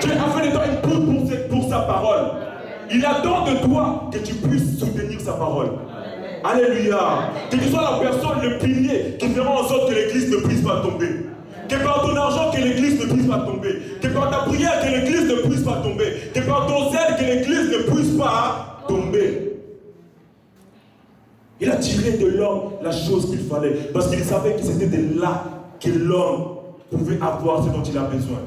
[SPEAKER 6] Dieu a fait de toi une poutre pour sa parole. Il attend de toi que tu puisses soutenir sa parole. Alléluia. Que tu sois la personne, le pilier qui fera en sorte que l'église ne puisse pas tomber. Que par ton argent, que l'église ne puisse pas tomber. Que par ta prière, que l'église ne puisse pas tomber. Que par ton zèle, que l'église ne puisse pas tomber. Il a tiré de l'homme la chose qu'il fallait. Parce qu'il savait que c'était de là que l'homme pouvait avoir ce dont il a besoin.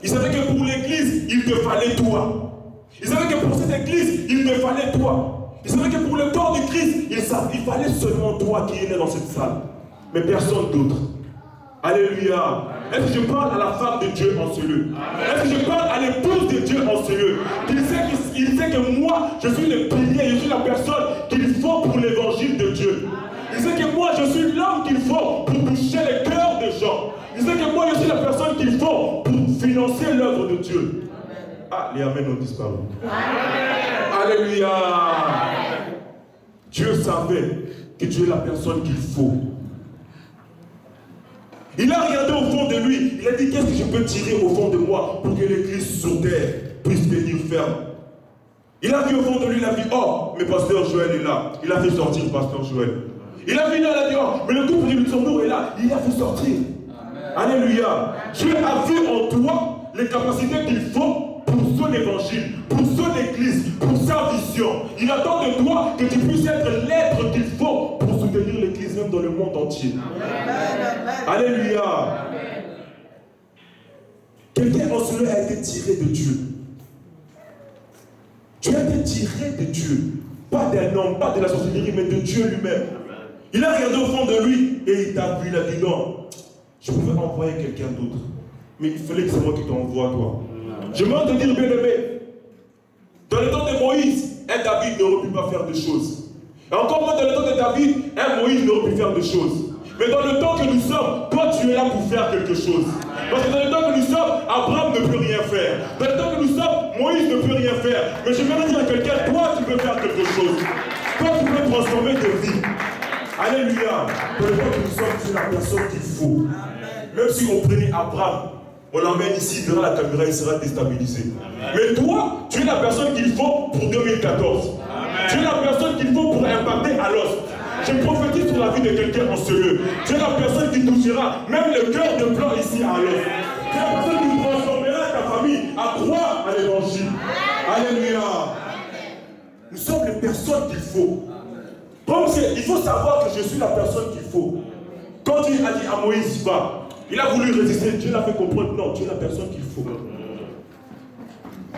[SPEAKER 6] Il savait que pour l'église, il te fallait toi. Il savait que pour cette église, il te fallait toi. Il savait que pour le corps du Christ, il fallait seulement toi qui es là dans cette salle. mais personne d'autre. Alléluia. Est-ce que je parle à la femme de Dieu en ce lieu? Est-ce que je parle à l'épouse de Dieu en ce lieu? Il sait que moi, je suis le pilier, je suis la personne qu'il faut pour l'évangile de Dieu. Il sait que moi, je suis l'homme qu'il faut pour toucher les cœurs des gens. Il sait que moi, je suis la personne qu'il faut pour financer l'œuvre de Dieu. Ah, les amens ont disparu. Alléluia. Dieu savait que tu es la personne qu'il faut. Il a regardé au fond de lui. Il a dit, qu'est-ce que je peux tirer au fond de moi pour que l'église sur terre puisse tenir ferme? Il a vu au fond de lui, il a dit, oh, mais pasteur Joël est là. Il a fait sortir pasteur Joël. Il a vu là, il a dit, oh, mais le couple du Luxembourg est là. Il a fait sortir. Amen. Alléluia. Dieu a vu en toi les capacités qu'il faut pour son évangile, pour son église, pour sa vision. Il attend de toi que tu puisses être l'être qu'il faut pour soutenir l'église même dans le monde entier. Amen. Alléluia. Amen. Quelqu'un en cela a été tiré de Dieu. Tu as été tiré de Dieu. Pas d'un homme, pas de la sorcellerie, mais de Dieu lui-même. Il a regardé au fond de lui et il t'a vu, il a dit non, je pouvais envoyer quelqu'un d'autre. Mais il fallait que c'est moi qui t'envoie, toi. Je veux te dire, bien-aimé, dans le temps de Moïse, un David n'aurait pu pas faire de choses. Et encore moins dans le temps de David, un Moïse n'aurait pu faire de choses. Mais dans le temps que nous sommes, toi tu es là pour faire quelque chose. Parce que dans le temps que nous sommes, Abraham ne peut rien faire. Dans le temps que nous sommes, Moïse ne peut rien faire. Mais je vais dire à quelqu'un, toi tu peux faire quelque chose. Toi tu peux transformer tes vies. Alléluia. Dans le temps que nous sommes, c'est la personne qu'il faut. Même si on prenait Abraham, on l'emmène ici, il verra la caméra, il sera déstabilisé. Mais toi, tu es la personne qu'il faut pour 2014. Tu es la personne qu'il faut pour impacter à l'os. Je prophétise sur la vie de quelqu'un en ce lieu. Tu es la personne qui touchera même le cœur de blanc ici à l'os. Tu es la personne qui transformera ta famille à croire à l'évangile. Alléluia. Nous sommes les personnes qu'il faut. Donc il faut savoir que je suis la personne qu'il faut. Quand Dieu a dit à Moïse, va, il a voulu résister, Dieu l'a fait comprendre, non, tu es la personne qu'il faut.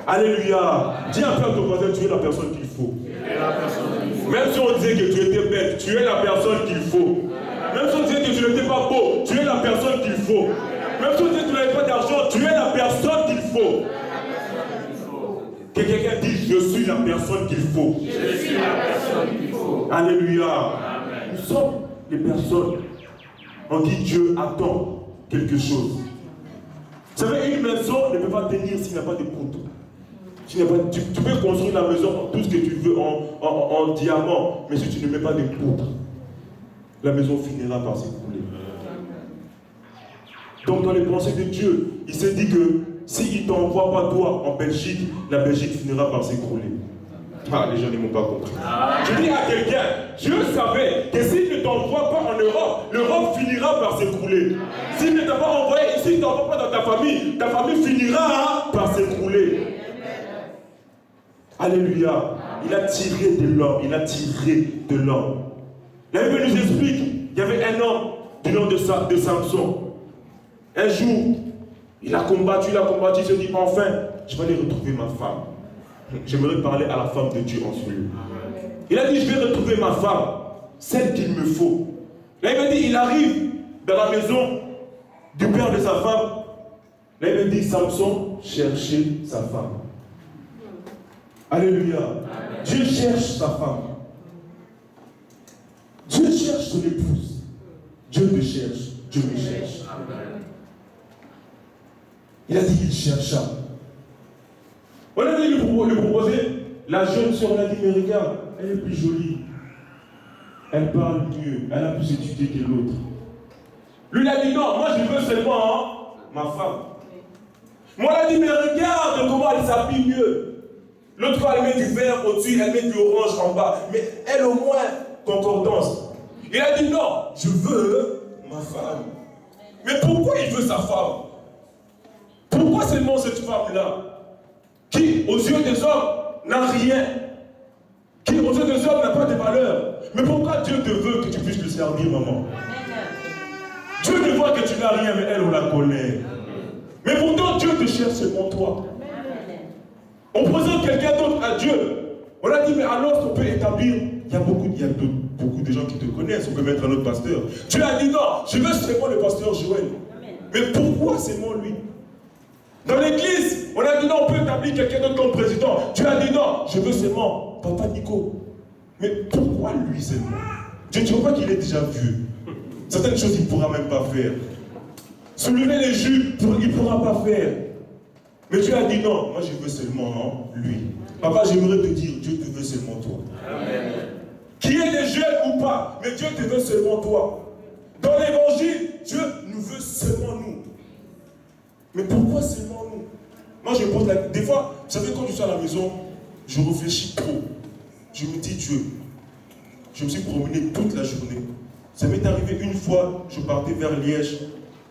[SPEAKER 6] Alléluia. Dis un peu à ton voisin, tu es la personne qu'il faut. Même si on disait que tu étais bête, tu es la personne qu'il faut. Même si on disait que tu n'étais pas beau, tu es la personne qu'il faut. Même si on disait que tu n'avais pas d'argent, tu es la personne qu'il faut. Que quelqu'un dise, je suis la personne qu'il faut. Je suis la personne qu'il faut. Alléluia. Amen. Nous sommes les personnes en qui Dieu attend quelque chose. Vous savez, une maison ne peut pas tenir s'il n'y a pas de poutres. Tu peux construire la maison, tout ce que tu veux en diamant, mais si tu ne mets pas de poutres, la maison finira par s'écrouler. Donc dans les pensées de Dieu, il s'est dit que s'il ne t'envoie pas toi en Belgique, la Belgique finira par s'écrouler. Ah, les gens ne m'ont pas compris. Je dis à quelqu'un, Dieu savait que s'il ne t'envoie pas en Europe, l'Europe finira par s'écrouler. S'il ne t'a pas envoyé, s'il ne t'envoie pas dans ta famille finira par s'écrouler. Alléluia. Il a tiré de l'homme. Il a tiré de l'homme. La Bible nous explique, il y avait un homme du nom de Samson. Un jour, il a combattu, il se dit, enfin, je vais aller retrouver ma femme. J'aimerais parler à la femme de Dieu en ce lieu. Il a dit, je vais retrouver ma femme, celle qu'il me faut. Là, il m'a dit, il arrive dans la maison du père de sa femme. Là, il m'a dit, Samson cherchait sa femme. Alléluia. Amen. Dieu cherche sa femme. Dieu cherche son épouse. Dieu te cherche. Dieu me cherche. Amen. Il a dit qu'il chercha. On a dit lui proposer. La jeune soeur a dit, mais regarde, elle est plus jolie. Elle parle mieux. Elle a plus étudié que l'autre. Lui, il a dit, non, moi je veux seulement ma femme. Moi, il a dit, mais regarde comment elle s'habille mieux. L'autre fois, elle met du vert au-dessus, elle met du orange en bas. Mais elle, au moins, concordance. Il a dit non, je veux ma femme. Mais pourquoi il veut sa femme? Pourquoi seulement cette femme-là? Qui, aux yeux des hommes, n'a rien. Qui, aux yeux des hommes, n'a pas de valeur. Mais pourquoi Dieu te veut que tu puisses le servir, maman? Dieu ne voit que tu n'as rien, mais elle, on la connaît. Mais pourtant, Dieu te cherche seulement toi. On présente quelqu'un d'autre à Dieu. On a dit, mais alors on peut établir, il y a beaucoup de gens qui te connaissent. On peut mettre un autre pasteur. Dieu a dit non, je veux seulement le pasteur Joël. Mais pourquoi seulement lui? Dans l'église, on a dit non, on peut établir quelqu'un d'autre comme président. Dieu a dit non, je veux seulement Papa Nico. Mais pourquoi lui seulement? Dieu ne vois pas qu'il est déjà vieux. Certaines choses il ne pourra même pas faire. Soulever les jus, il ne pourra pas faire. Mais Dieu a dit non, moi je veux seulement lui. Papa, j'aimerais te dire, Dieu te veut seulement toi. Amen. Qui est des jeunes ou pas, mais Dieu te veut seulement toi. Dans l'évangile, Dieu nous veut seulement nous. Mais pourquoi seulement nous? Moi je me pose des fois, vous savez, quand je suis à la maison, je réfléchis trop. Je me dis Dieu. Je me suis promené toute la journée. Ça m'est arrivé une fois, je partais vers Liège.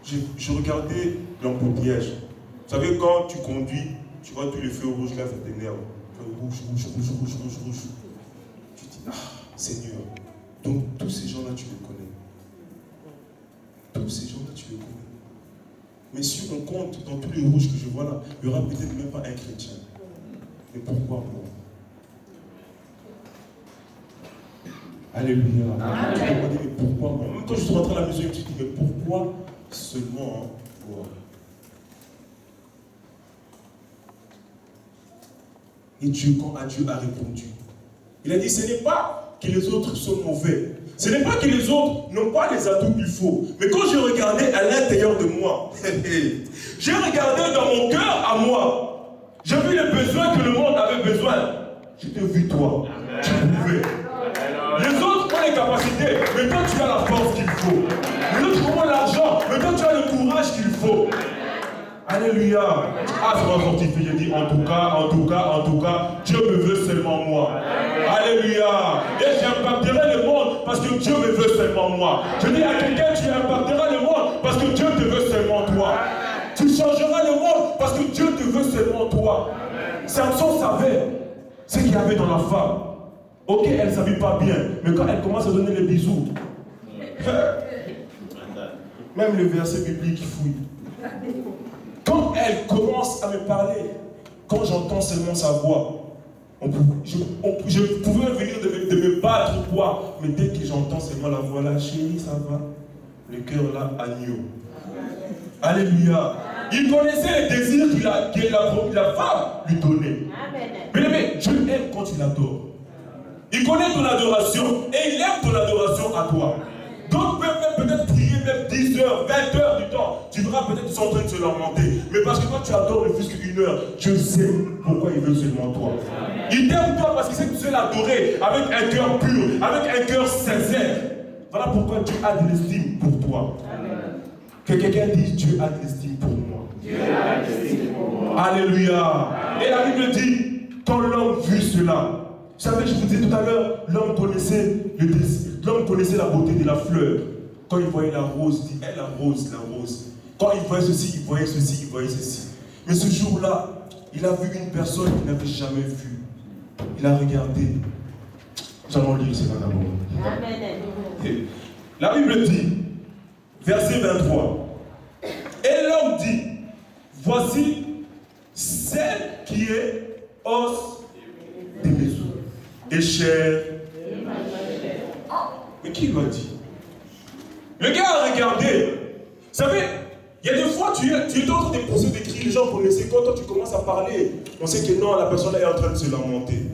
[SPEAKER 6] Je regardais l'embouteillage. Vous savez, quand tu conduis, tu vois tous les feux rouges là, ça t'énerve. Rouge. Tu dis, ah, Seigneur. Donc, tous ces gens-là, tu les connais. Tous ces gens-là, tu les connais. Mais si on compte dans tous les rouges que je vois là, il n'y aura peut-être même pas un chrétien. Mais pourquoi moi? Alléluia. Je me demandais, mais pourquoi moi? Même quand je suis rentré à la maison, je me suis dit, mais pourquoi seulement moi? Et Dieu, quand Dieu a répondu, il a dit, ce n'est pas que les autres sont mauvais. Ce n'est pas que les autres n'ont pas les atouts qu'il faut. Mais quand j'ai regardé à l'intérieur de moi, j'ai regardé dans mon cœur à moi. J'ai vu les besoins que le monde avait besoin. Je t'ai vu toi. Amen. Tu pouvais. Les autres ont les capacités, mais toi tu as la force qu'il faut. Les autres ont l'argent, mais toi tu as le courage qu'il faut. Alléluia. Ah, ça m'a fortifié. J'ai dit en tout cas, Dieu me veut seulement moi. Alléluia. Et j'impacterai le monde parce que Dieu me veut seulement moi. Je dis à quelqu'un, tu impacteras le monde parce que Dieu te veut seulement toi. Tu changeras le monde parce que Dieu te veut seulement toi. Samson savait ce qu'il y avait dans la femme. Ok, elle ne savait pas bien, mais quand elle commence à donner les bisous, même le verset biblique fouille. Quand elle commence à me parler, quand j'entends seulement sa voix, je pouvais venir de me battre ou quoi, mais dès que j'entends seulement la voix là, chérie, ça va, le cœur là, agneau. Alléluia. Il connaissait les désirs que la femme lui donnait. Mais Dieu aime quand il adore. Il connaît ton adoration et il aime ton adoration à toi. Donc peut-être prier même 10 heures, 20 heures du temps. Tu verras peut-être qu'ils sont en train de se lamenter. Mais parce que toi tu adores le fils qu'une heure, Dieu sait pourquoi il veut seulement toi. Il t'aime toi parce qu'il sait que tu sais l'adorer avec un cœur pur, avec un cœur sincère. Voilà pourquoi Dieu a de l'estime pour toi. Que quelqu'un dise Dieu a de l'estime pour moi. Dieu a de l'estime pour moi. Alléluia. Et la Bible dit, quand l'homme vit cela, vous savez, je vous disais tout à l'heure, l'homme connaissait la beauté de la fleur. Quand il voyait la rose, il dit, la rose. Quand il voyait ceci, il voyait ceci. Mais ce jour-là, il a vu une personne qu'il n'avait jamais vue. Il a regardé. Nous allons lire cela d'abord. Amen. La Bible dit, verset 23. Et l'homme dit, voici celle qui est os de mes os et chair. Mais qui l'a dit? Le gars a regardé. Vous savez, il y a des fois, tu es en train de pousser des cris, les gens connaissaient. Quand toi tu commences à parler, on sait que non, la personne est en train de se lamenter.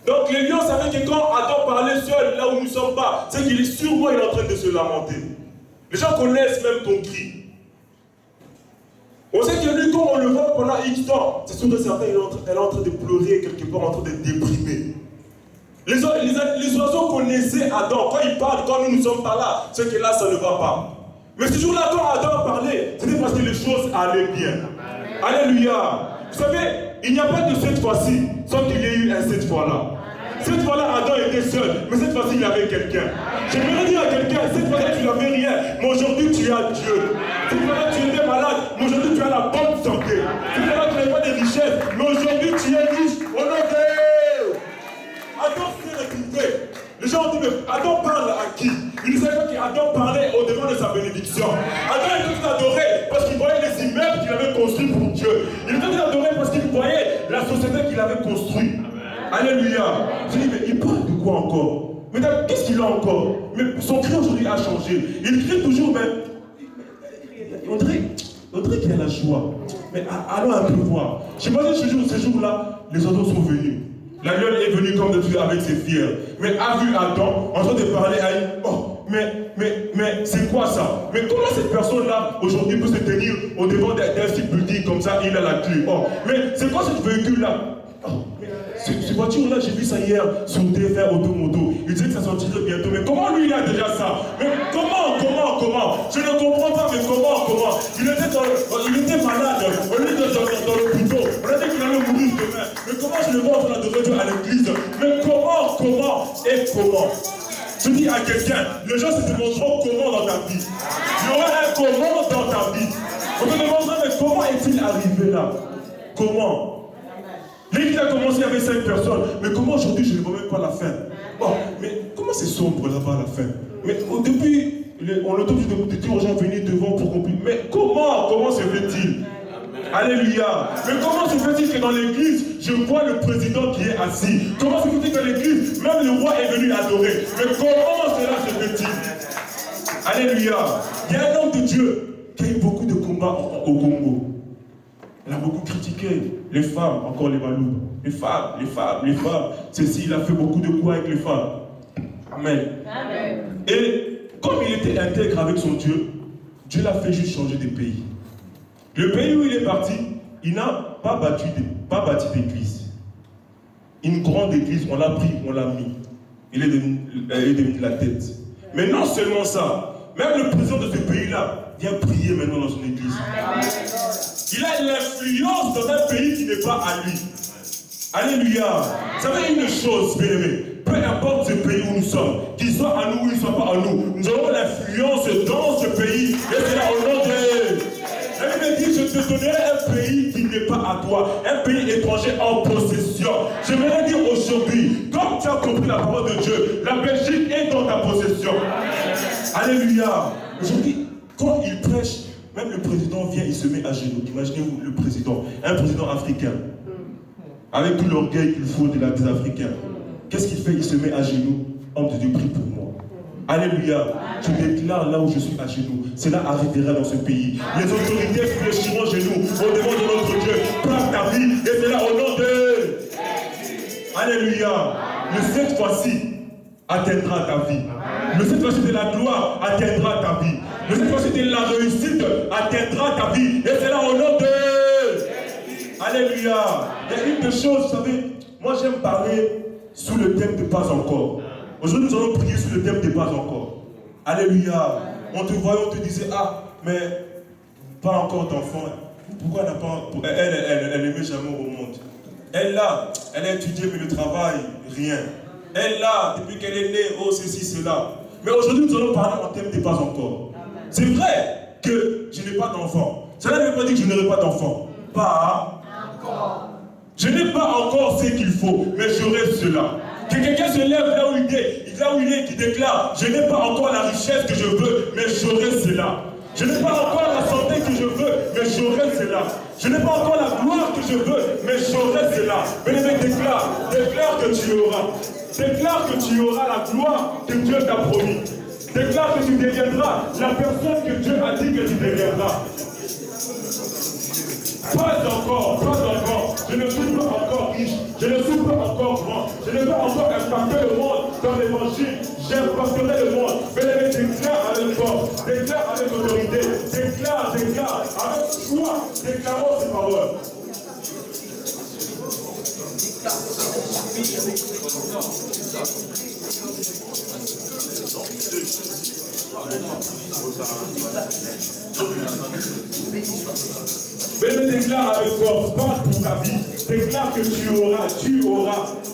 [SPEAKER 6] Donc les lions savaient que quand Adam parlait seul, là où nous ne sommes pas, c'est qu'il est sûrement en train de se lamenter. Les gens connaissent même ton cri. On sait que lui, quand on le voit pendant X temps, c'est sûr que certains, il est en train de pleurer quelque part, en train d'être déprimé. Les oiseaux connaissaient Adam. Quand il parle, quand nous ne sommes pas là, c'est que là, ça ne va pas. Mais ce jour-là, quand Adam parlait, c'était parce que les choses allaient bien. Alléluia. Vous savez, il n'y a pas de cette fois-ci, sans qu'il y ait eu un cette fois-là. Cette fois-là, Adam était seul, mais cette fois-ci, il y avait quelqu'un. J'aimerais dire à quelqu'un, cette fois-là, tu n'avais rien, mais aujourd'hui, tu as Dieu. Cette fois-là, tu étais malade, mais aujourd'hui, tu as la bonne santé. Cette fois-là, tu n'avais pas de richesse, mais aujourd'hui, tu es riche. Au nom de Dieu. Adam s'est retrouvé. Les gens ont dit, mais Adam parle à qui? Ils ne savaient pas qu'Adam parlait au-devant de sa bénédiction. Adam était adoré parce qu'il voyait les immeubles qu'il avait construits pour Dieu. Il était adoré parce qu'il voyait la société qu'il avait construite. Alléluia. Je dis, mais il parle de quoi encore? Mais qu'est-ce qu'il a encore? Mais son cri aujourd'hui a changé. Il crie toujours, mais on dirait qu'il y a la joie. Mais allons un peu voir. J'imagine ce jour-là, les oiseaux sont venus. La lionne est venue comme d'habitude avec ses fiers. Mais a vu Adam en train de parler à elle. Oh, mais c'est quoi ça? Mais comment cette personne-là aujourd'hui peut se tenir au devant d'un site building comme ça, il a la clé? Oh, mais c'est quoi ce véhicule-là? Oh, cette voiture-là, j'ai vu ça hier sur TFR Automoto. Il disait que ça sortirait bientôt. Mais comment lui, il a déjà ça? Mais comment? Je ne comprends pas, mais comment? Il était malade. On lui était dans le couteau. On a dit qu'il allait mourir demain. Mais comment je le vois en train de revenir à l'église? Mais comment? Je dis à quelqu'un, les gens se demanderont comment dans ta vie. Il y aura un comment dans ta vie. On te demandera, mais comment est-il arrivé là? Comment? L'église a commencé avec 5 personnes, mais comment aujourd'hui je ne vois même pas la fin? Oh, mais comment c'est sombre là-bas à la fin? Mais au début, on a obligé de dire aux gens venir devant pour qu'on puisse. Mais comment se fait-il? Alléluia. Mais comment se fait-il que dans l'église, je vois le président qui est assis? Comment se fait-il que dans l'église, même le roi est venu adorer? Mais comment cela se fait-il? Alléluia. Il y a un homme de Dieu qui a eu beaucoup de combats au Congo. Elle a beaucoup critiqué les femmes, encore les Baloubs. Les femmes. Ceci, il a fait beaucoup de coups avec les femmes. Amen. Et comme il était intègre avec son Dieu, Dieu l'a fait juste changer de pays. Le pays où il est parti, il n'a pas bâti d'église. Une grande église, on l'a pris, on l'a mis. Il est devenu la tête. Mais non seulement ça, même le président de ce pays-là vient prier maintenant dans son église. Il a l'influence dans un pays qui n'est pas à lui. Alléluia. Vous savez une chose, bien aimé, peu importe ce pays où nous sommes, qu'il soit à nous ou il ne soit pas à nous, nous avons l'influence dans ce pays. Et c'est là au nom de... La Bible dit, je te donnerai un pays qui n'est pas à toi, un pays étranger en possession. J'aimerais dire aujourd'hui, comme tu as compris la parole de Dieu, la Belgique est dans ta possession. Alléluia. Aujourd'hui, quand il prêche, même le président vient, il se met à genoux. Imaginez-vous le président, un président africain, avec tout l'orgueil qu'il faut des Africains. Qu'est-ce qu'il fait? Il se met à genoux. Homme de Dieu, prie pour moi. Alléluia. Je déclare là où je suis à genoux. Cela arrivera dans ce pays. Les autorités fléchiront genoux au devant de notre Dieu. Prends ta vie et c'est là au nom de... Alléluia. Le cette fois-ci atteindra ta vie. Le cette fois-ci de la gloire atteindra ta vie. Le cette fois-ci de la réussite atteindra ta vie. Et c'est là au nom de... Alléluia. Il y a une des choses, vous savez, moi j'aime parler sous le thème de pas encore. Aujourd'hui, nous allons prier sur le thème de pas encore. Alléluia. On te voyait, on te disait, ah, mais pas encore d'enfant. Pourquoi elle n'a pas... Elle n'aimait jamais au monde. Elle là, elle a étudié, mais le travail, rien. Elle là, depuis qu'elle est née, oh, ceci, cela. Mais aujourd'hui, nous allons parler en thème de pas encore. C'est vrai que je n'ai pas d'enfant. Cela ne veut pas dire que je n'aurai pas d'enfant. Pas encore. Je n'ai pas encore ce qu'il faut, mais j'aurai cela. Que quelqu'un se lève là où il est, qui déclare, je n'ai pas encore la richesse que je veux, mais j'aurai cela. Je n'ai pas encore la santé que je veux, mais j'aurai cela. Je n'ai pas encore la gloire que je veux, mais j'aurai cela. Mais déclare que tu auras. Déclare que tu auras la gloire que Dieu t'a promis. Déclare que tu deviendras la personne que Dieu a dit que tu deviendras. Pas encore. Je ne suis pas encore riche. Je ne suis pas encore grand. Je ne peux encore impacter le monde dans l'évangile. J'impacterai le monde. Mais déclare avec force. Déclare avec autorité. Déclare avec foi. Déclarons ces paroles. Mais déclare avec force, parle pour ta vie. Déclare que tu auras.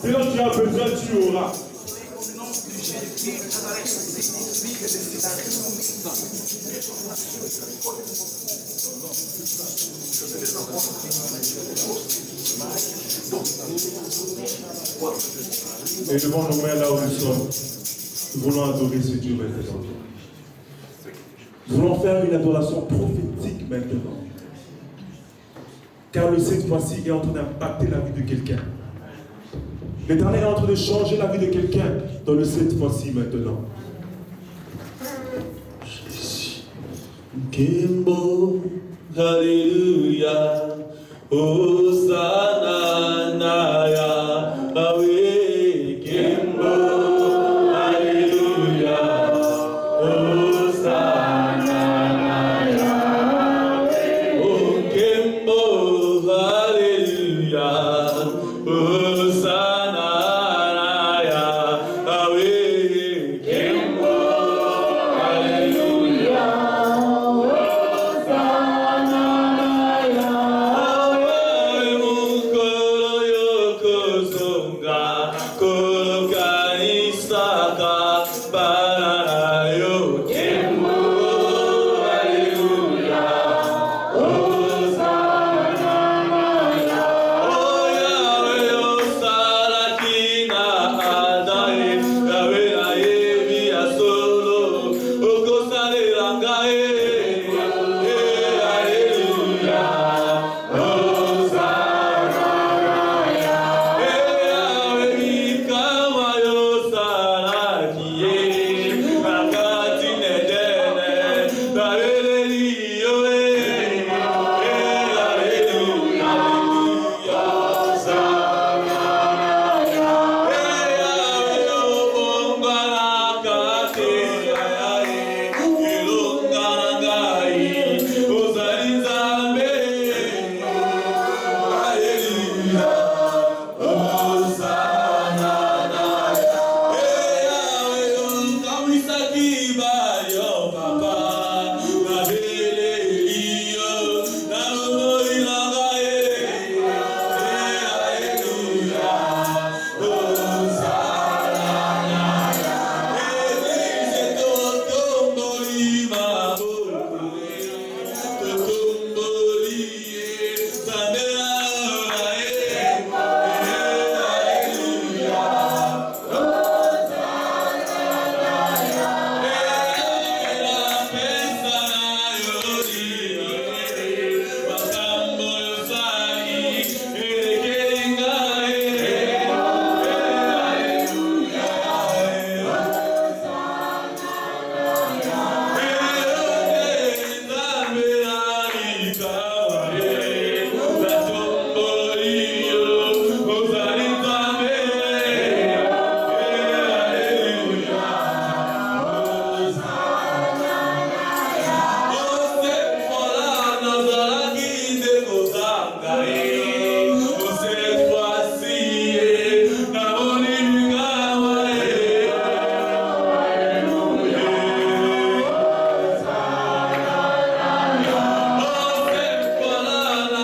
[SPEAKER 6] C'est là que tu as besoin, tu auras. Et devant nos mains là où nous sommes, nous voulons adorer ce Dieu maintenant. Nous voulons faire une adoration prophétique maintenant. Car le cette fois-ci est en train d'impacter la vie de quelqu'un. L'Éternel est en train de changer la vie de quelqu'un dans le cette fois-ci maintenant.
[SPEAKER 2] Kimbo, Hallelujah, Hosanna, Naya, Awe, Kimbo, Hallelujah, Hosanna, Naya, Oh, Kimbo, Hallelujah,